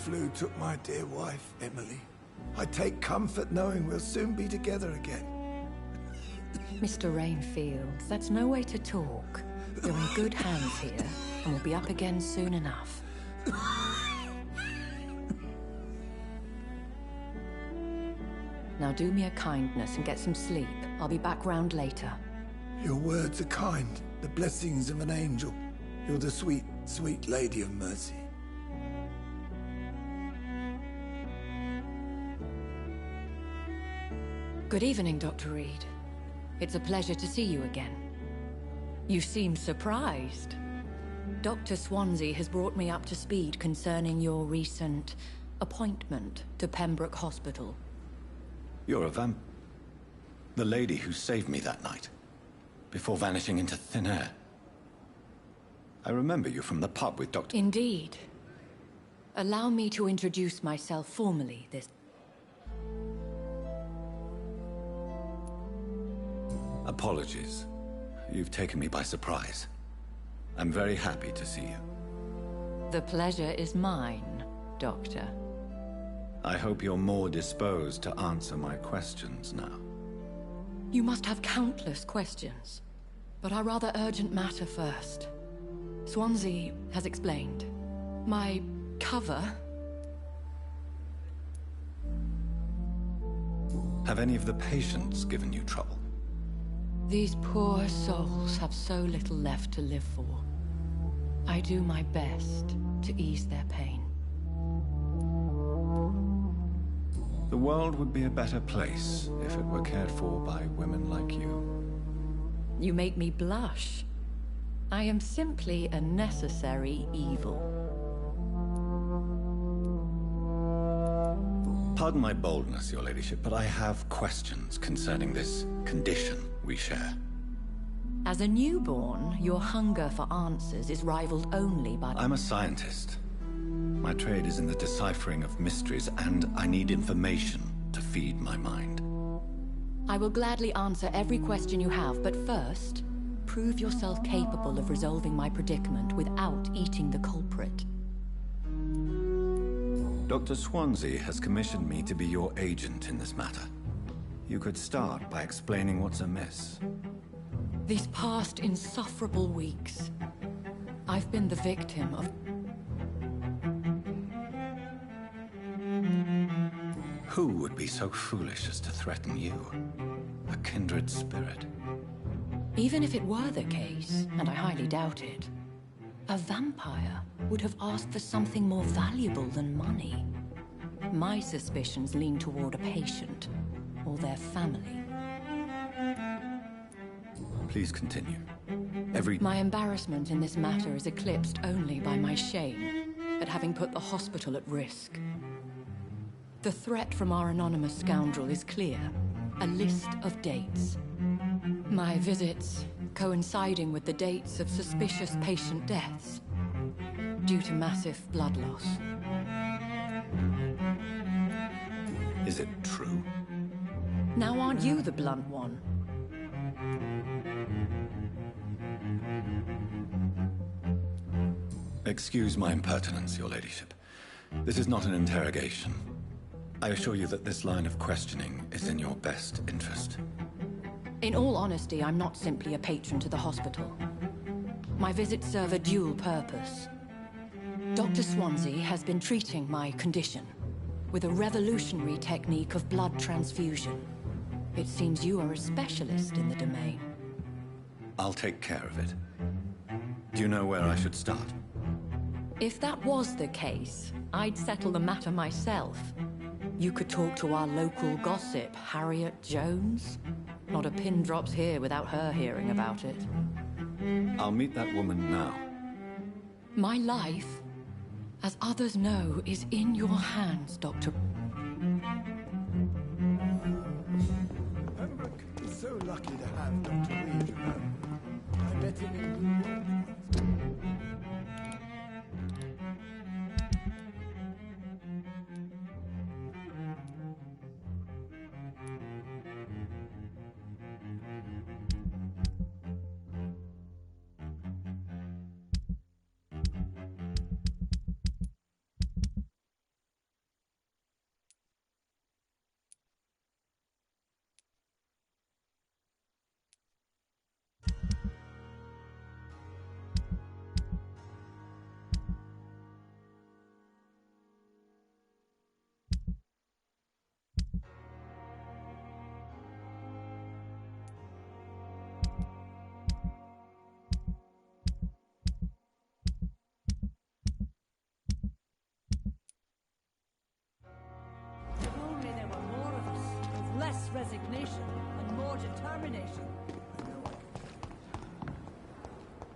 flu took my dear wife, Emily. I take comfort knowing we'll soon be together again. Mr. Rainfield, that's no way to talk. You're in good hands here, and we'll be up again soon enough. Now do me a kindness and get some sleep. I'll be back round later. Your words are kind, the blessings of an angel. You're the sweet, sweet Lady of Mercy. Good evening, Dr. Reed. It's a pleasure to see you again. You seem surprised. Dr. Swansea has brought me up to speed concerning your recent appointment to Pembroke Hospital. You're a the lady who saved me that night, before vanishing into thin air. I remember you from the pub with Dr. Indeed. Allow me to introduce myself formally this... Apologies. You've taken me by surprise. I'm very happy to see you. The pleasure is mine, Doctor. I hope you're more disposed to answer my questions now. You must have countless questions, but our rather urgent matter first. Swansea has explained. My cover... Have any of the patients given you trouble? These poor souls have so little left to live for. I do my best to ease their pain. The world would be a better place if it were cared for by women like you. You make me blush. I am simply a necessary evil. Pardon my boldness, your ladyship, but I have questions concerning this condition we share. As a newborn, your hunger for answers is rivaled only by... I'm a scientist. My trade is in the deciphering of mysteries, and I need information to feed my mind. I will gladly answer every question you have, but first, prove yourself capable of resolving my predicament without eating the culprit. Dr. Swansea has commissioned me to be your agent in this matter. You could start by explaining what's amiss. These past insufferable weeks, I've been the victim of... Who would be so foolish as to threaten you? A kindred spirit. Even if it were the case, and I highly doubt it, a vampire would have asked for something more valuable than money. My suspicions lean toward a patient, or their family. Please continue. My embarrassment in this matter is eclipsed only by my shame at having put the hospital at risk. The threat from our anonymous scoundrel is clear. A list of dates. My visits coinciding with the dates of suspicious patient deaths due to massive blood loss. Is it true? Now aren't you the blunt one? Excuse my impertinence, your ladyship. This is not an interrogation. I assure you that this line of questioning is in your best interest. In all honesty, I'm not simply a patron to the hospital. My visits serve a dual purpose. Dr. Swansea has been treating my condition with a revolutionary technique of blood transfusion. It seems you are a specialist in the domain. I'll take care of it. Do you know where I should start? If that was the case, I'd settle the matter myself. You could talk to our local gossip, Harriet Jones. Not a pin drops here without her hearing about it. I'll meet that woman now. My life, as others know, is in your hands, Dr. Pembroke is so lucky to have Dr. Reed around. I met him in New York once. imagination and more determination.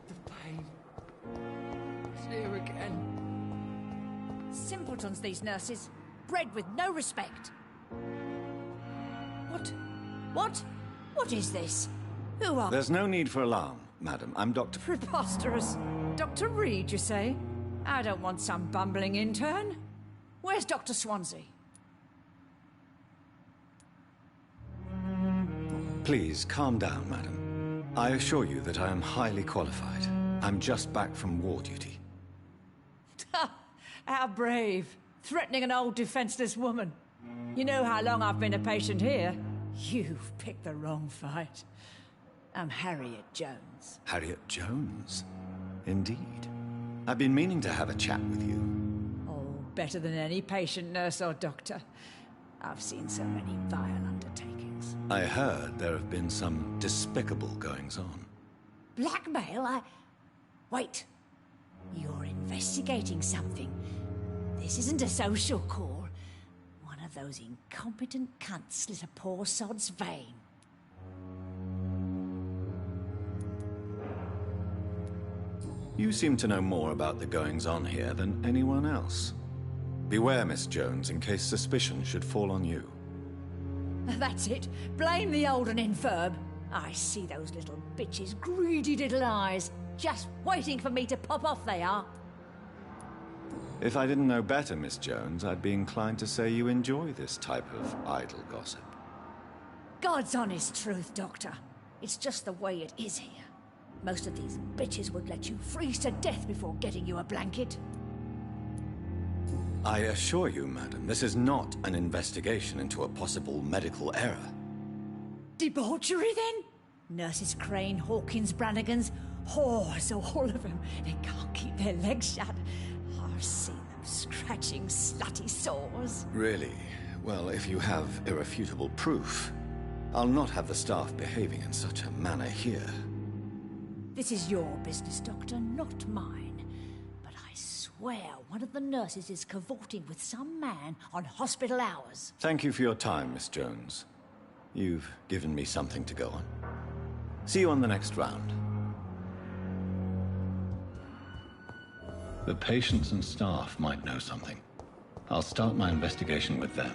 The pain. It's here again. Simpletons, these nurses. Bred with no respect. What is this? Who are... There's no need for alarm, madam. I'm Dr. Preposterous. Dr. Reed, you say? I don't want some bumbling intern. Where's Dr. Swansea? Please, calm down, madam. I assure you that I am highly qualified. I'm just back from war duty. How brave. Threatening an old defenseless woman. You know how long I've been a patient here? You've picked the wrong fight. I'm Harriet Jones. Harriet Jones? Indeed. I've been meaning to have a chat with you. Oh, better than any patient, nurse or doctor. I've seen so many vile undertakings. I heard there have been some despicable goings-on. Blackmail? Wait. You're investigating something. This isn't a social call. One of those incompetent cunts slit a poor sod's vein. You seem to know more about the goings-on here than anyone else. Beware, Miss Jones, in case suspicion should fall on you. That's it. Blame the old and infirm. I see those little bitches' greedy little eyes. Just waiting for me to pop off, they are. If I didn't know better, Miss Jones, I'd be inclined to say you enjoy this type of idle gossip. God's honest truth, Doctor. It's just the way it is here. Most of these bitches would let you freeze to death before getting you a blanket. I assure you, madam, this is not an investigation into a possible medical error. Debauchery, then? Nurses Crane, Hawkins, Brannigans, whores, all of them. They can't keep their legs shut. I've seen them scratching slutty sores. Really? Well, if you have irrefutable proof, I'll not have the staff behaving in such a manner here. This is your business, Doctor, not mine. But I swear one of the nurses is cavorting with some man on hospital hours. Thank you for your time, Miss Jones. You've given me something to go on. See you on the next round. The patients and staff might know something. I'll start my investigation with them.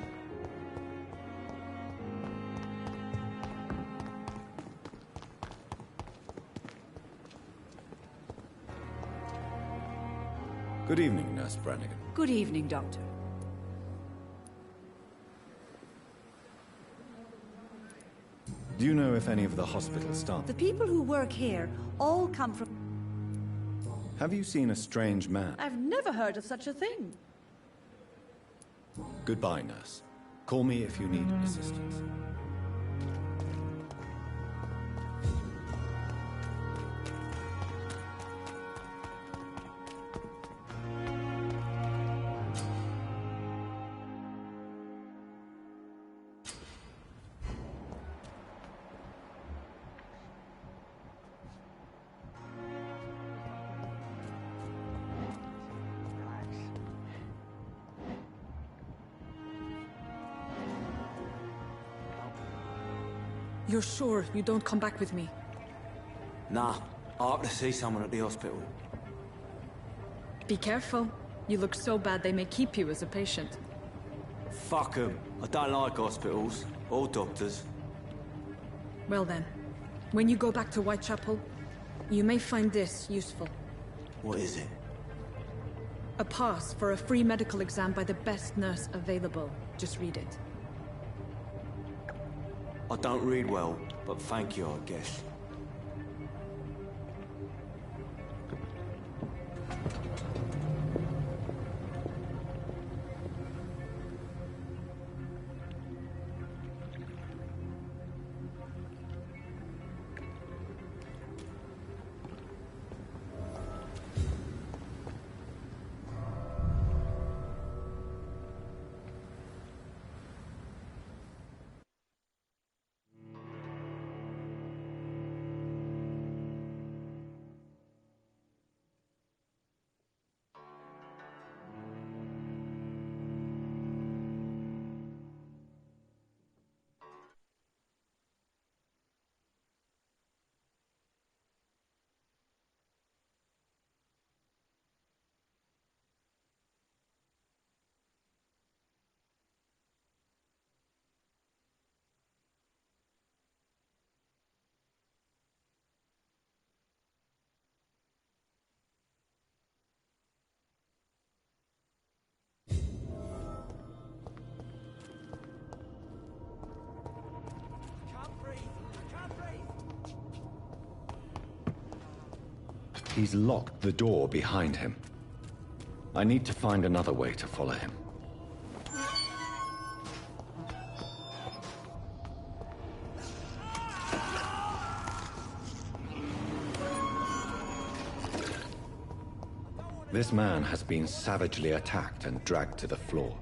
Good evening, Nurse Brannigan. Good evening, Doctor. Do you know if any of the hospital staff... The people who work here all come from... Have you seen a strange man? I've never heard of such a thing. Goodbye, nurse. Call me if you need assistance. You're sure you don't come back with me? Nah, I ought to see someone at the hospital. Be careful. You look so bad they may keep you as a patient. Fuck 'em. I don't like hospitals, or doctors. Well then, when you go back to Whitechapel, you may find this useful. What is it? A pass for a free medical exam by the best nurse available. Just read it. I don't read well, but thank you, I guess. He's locked the door behind him. I need to find another way to follow him. This man has been savagely attacked and dragged to the floor.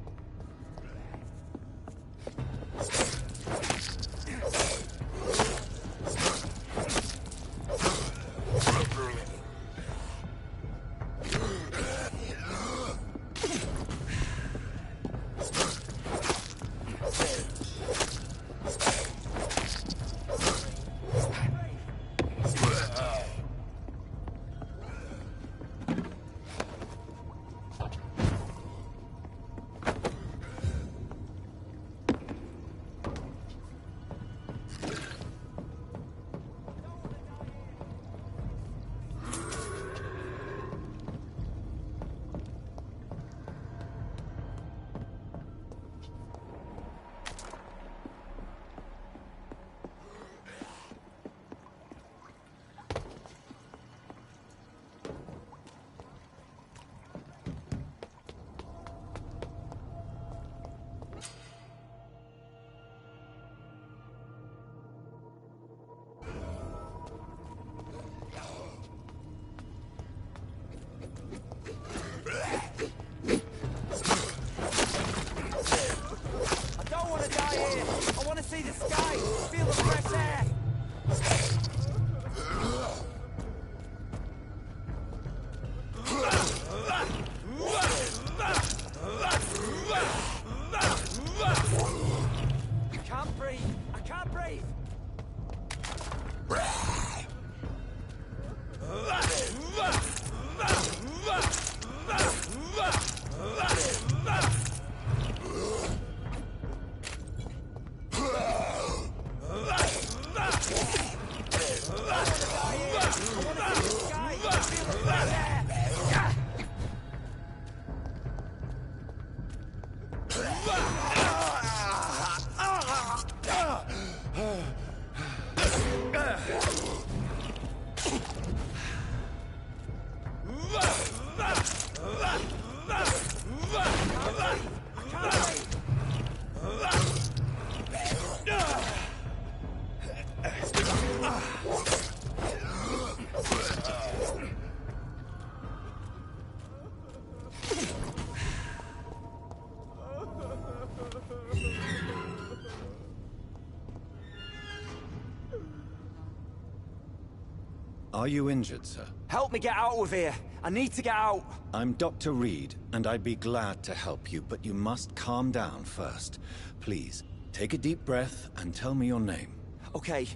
Are you injured, sir? Help me get out of here. I need to get out. I'm Dr. Reed, and I'd be glad to help you, but you must calm down first. Please, take a deep breath and tell me your name. Okay.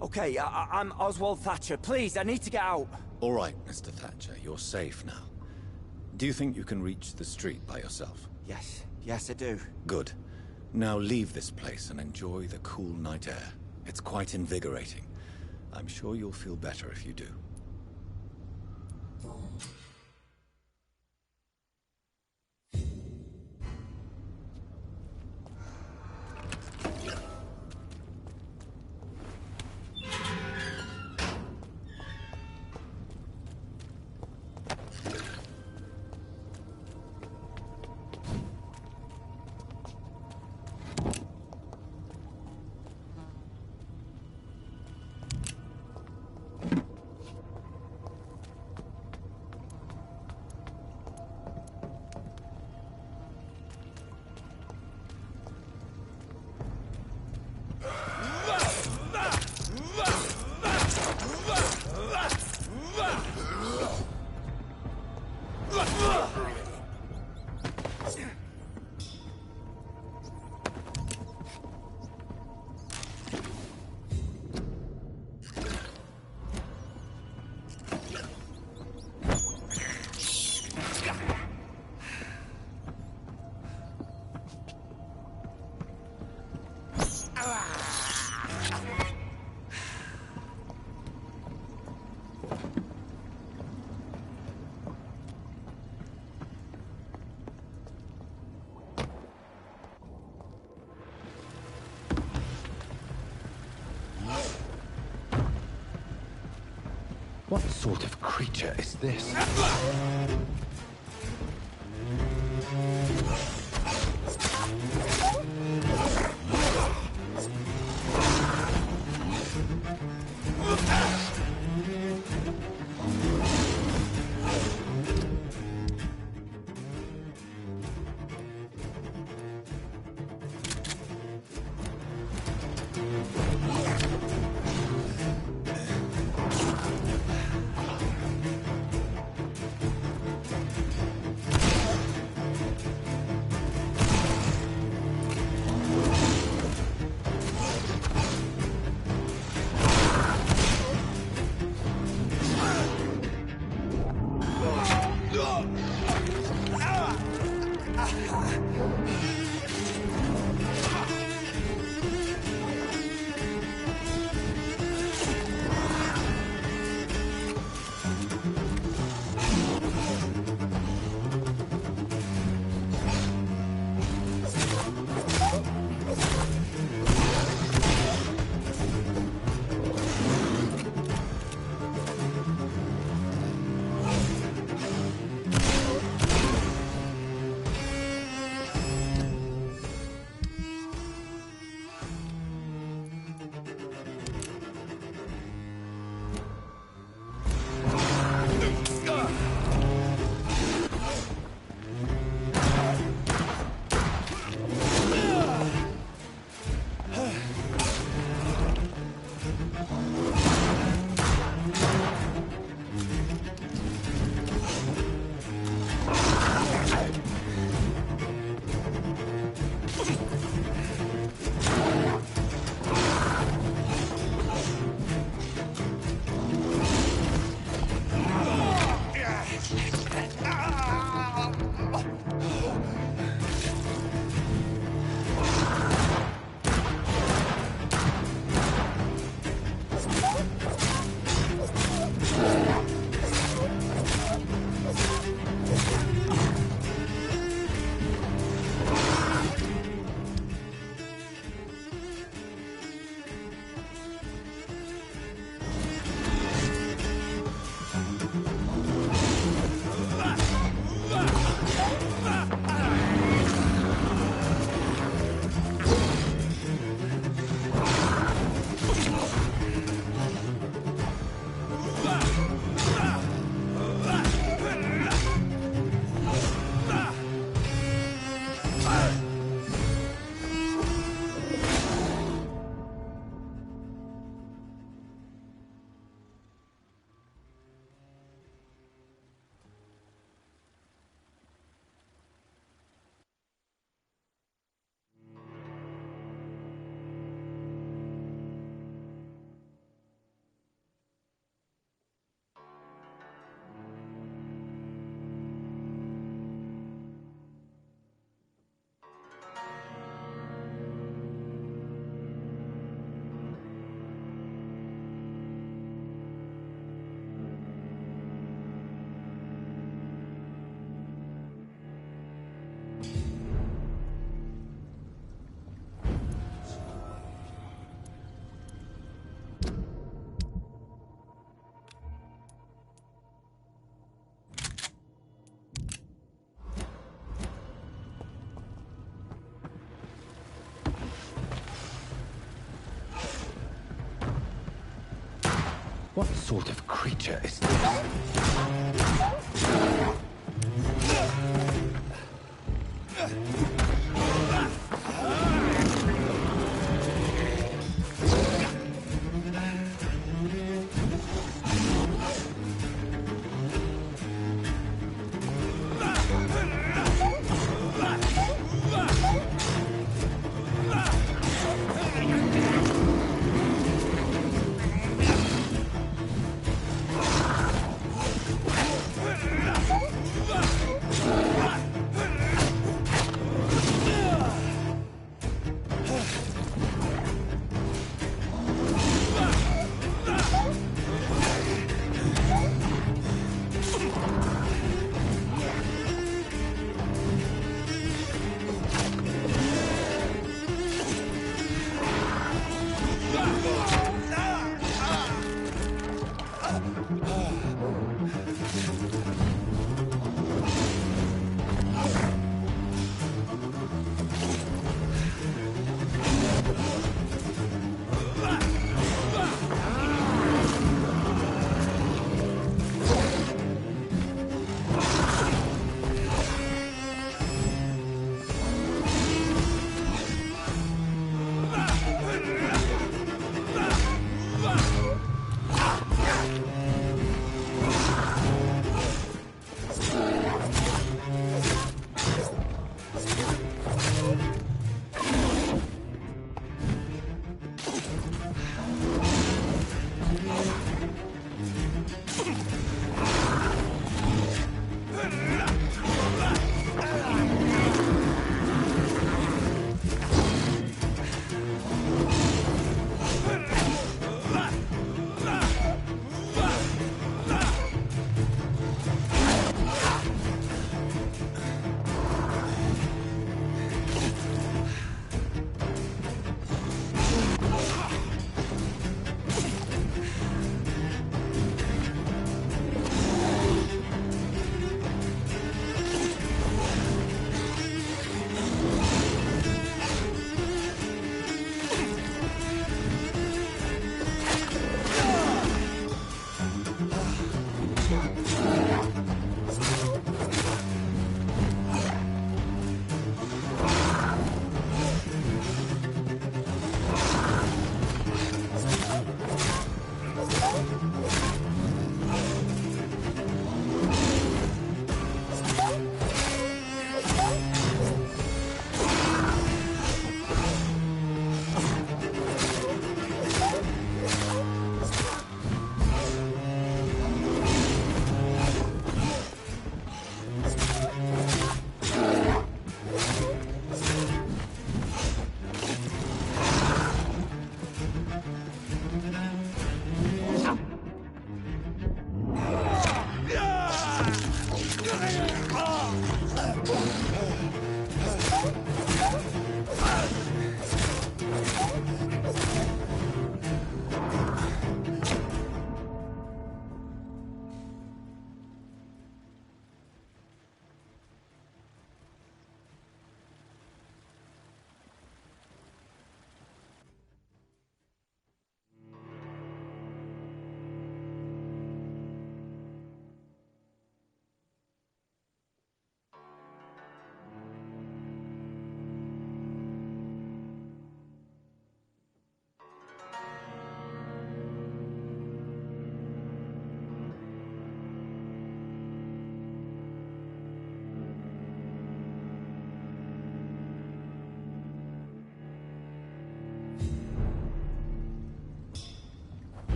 I'm Oswald Thatcher. Please, I need to get out. All right, Mr. Thatcher, you're safe now. Do you think you can reach the street by yourself? Yes, I do. Good. Now leave this place and enjoy the cool night air. It's quite invigorating. I'm sure you'll feel better if you do. sort of creature is this? What sort of creature is this?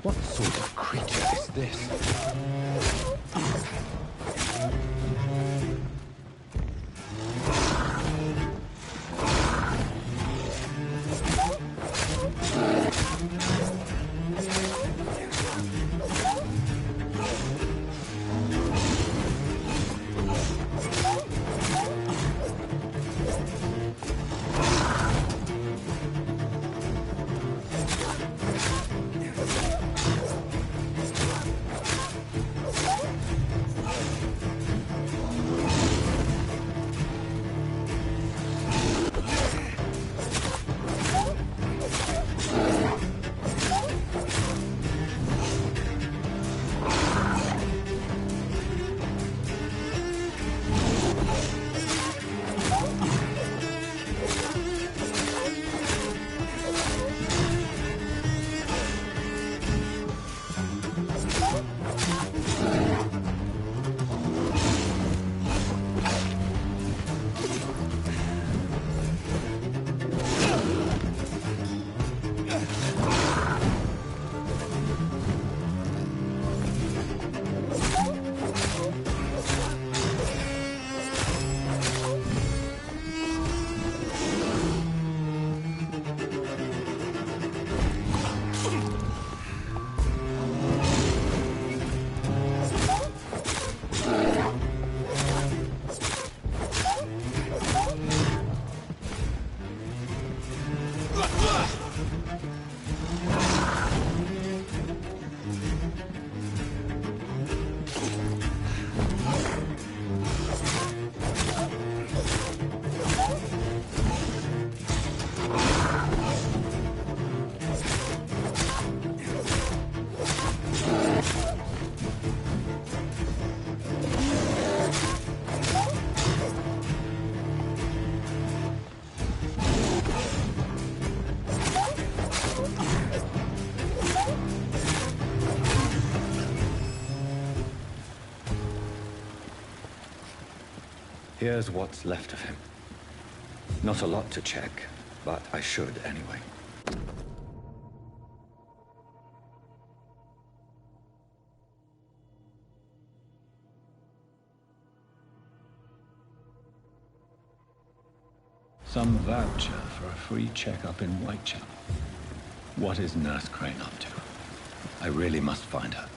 What sort of creature is this? Here's what's left of him. Not a lot to check, but I should anyway. Some voucher for a free checkup in Whitechapel. What is Nurse Crane up to? I really must find her.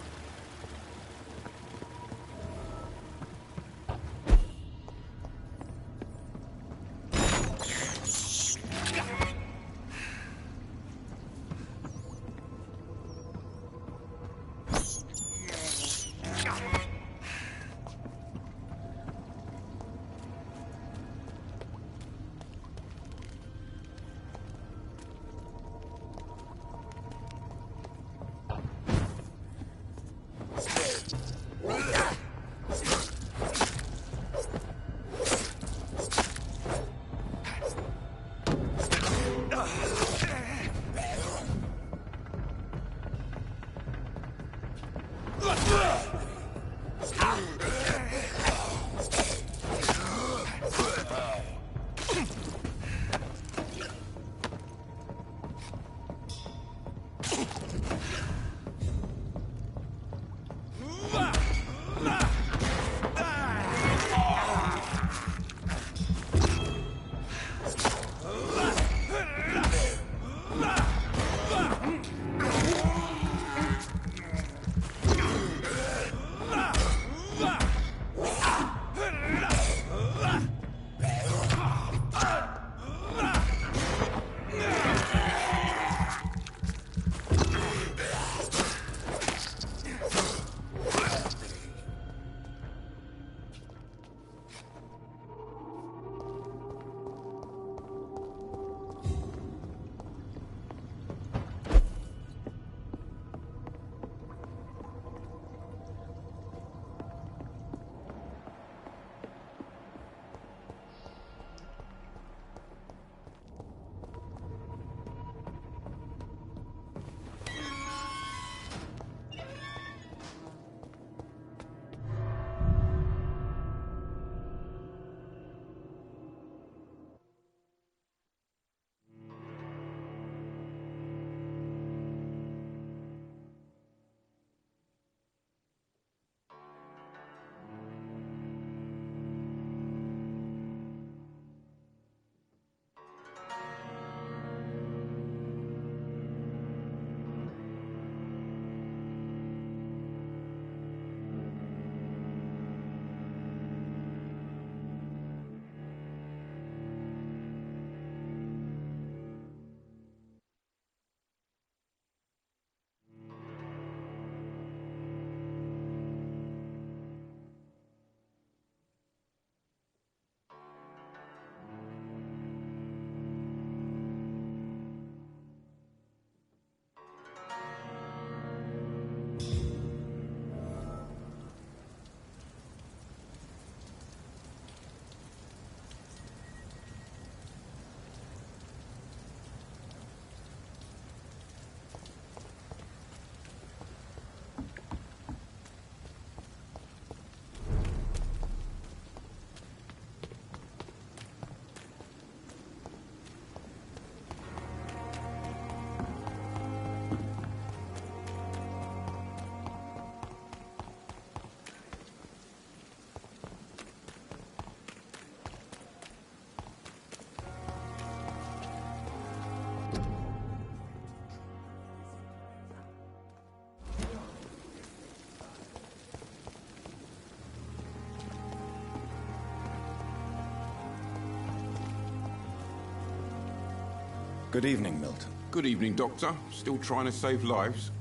Good evening, Milton. Good evening, Doctor. Still trying to save lives?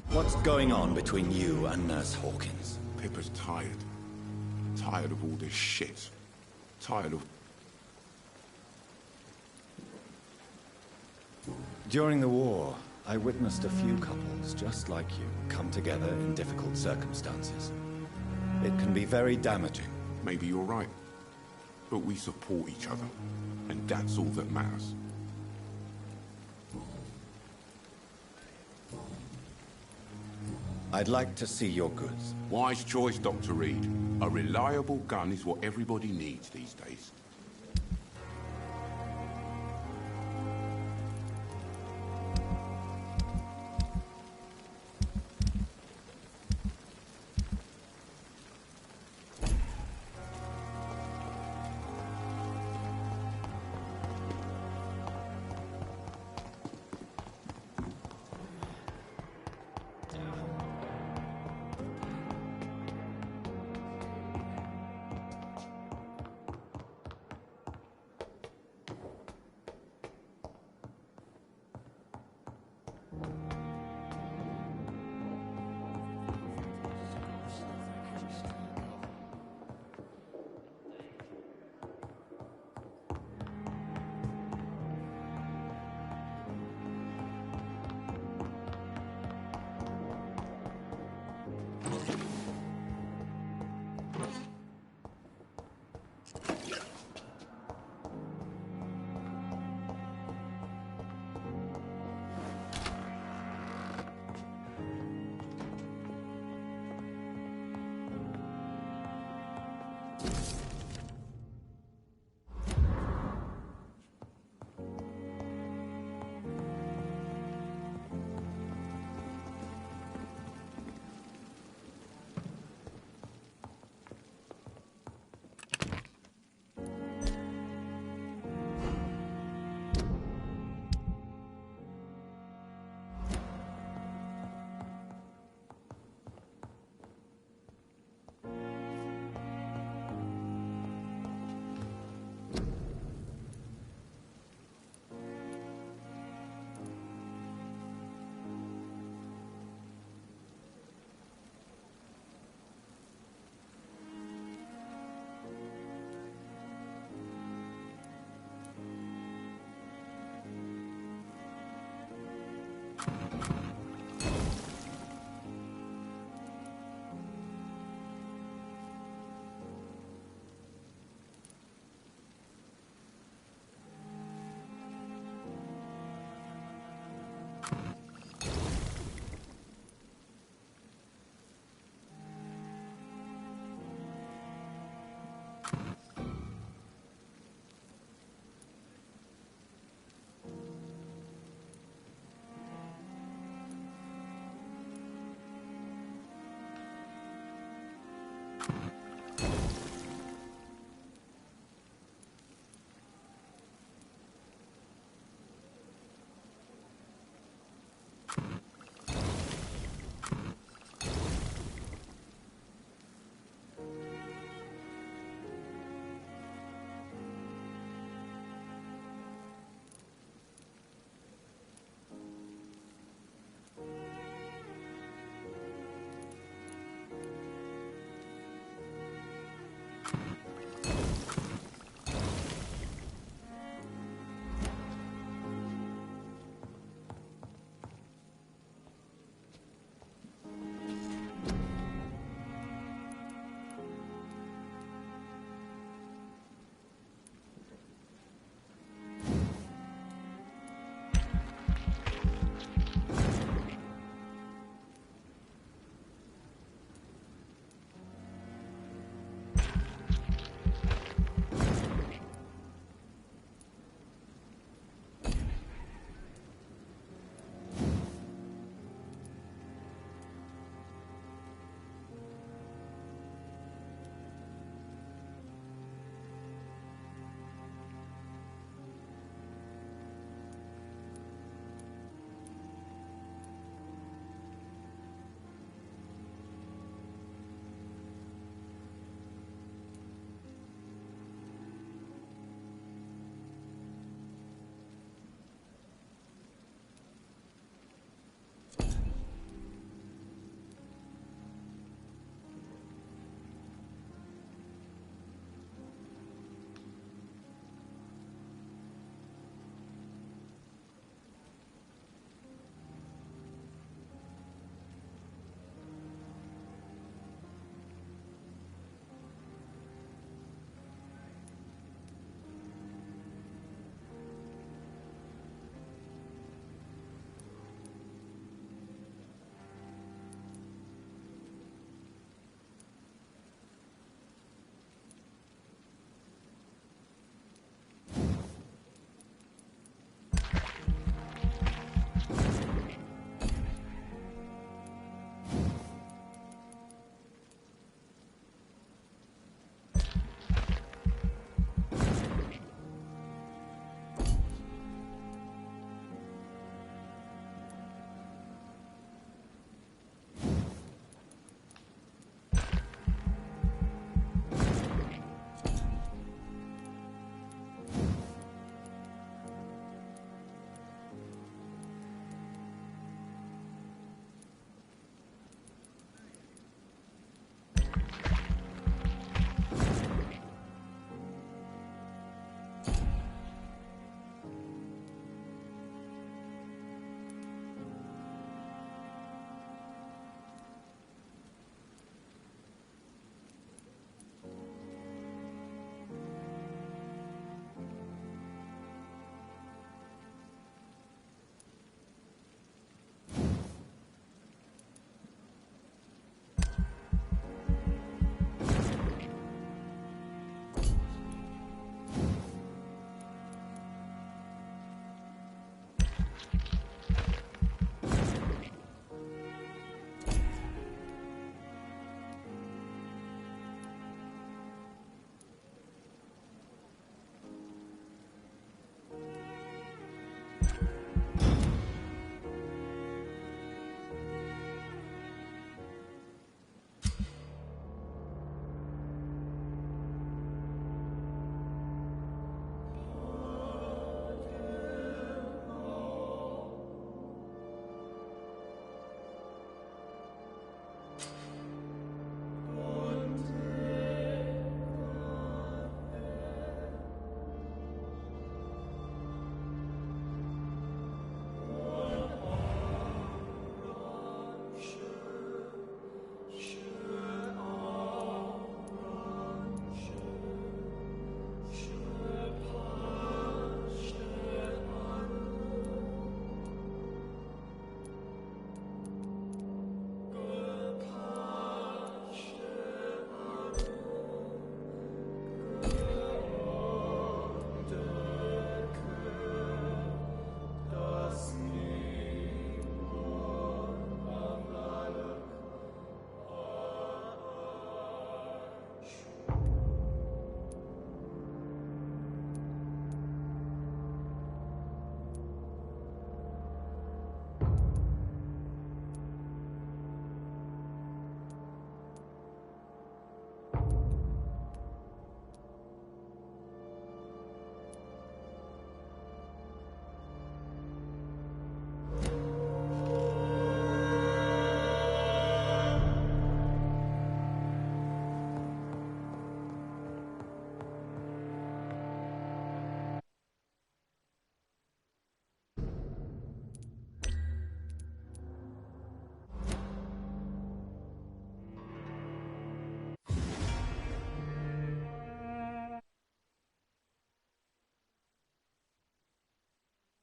What's going on between you and Nurse Hawkins? Pippa's tired. Tired of all this shit. Tired of... During the war, I witnessed a few couples just like you come together in difficult circumstances. It can be very damaging. Maybe you're right. But we support each other. And that's all that matters. I'd like to see your goods. Wise choice, Dr. Reed. A reliable gun is what everybody needs these days.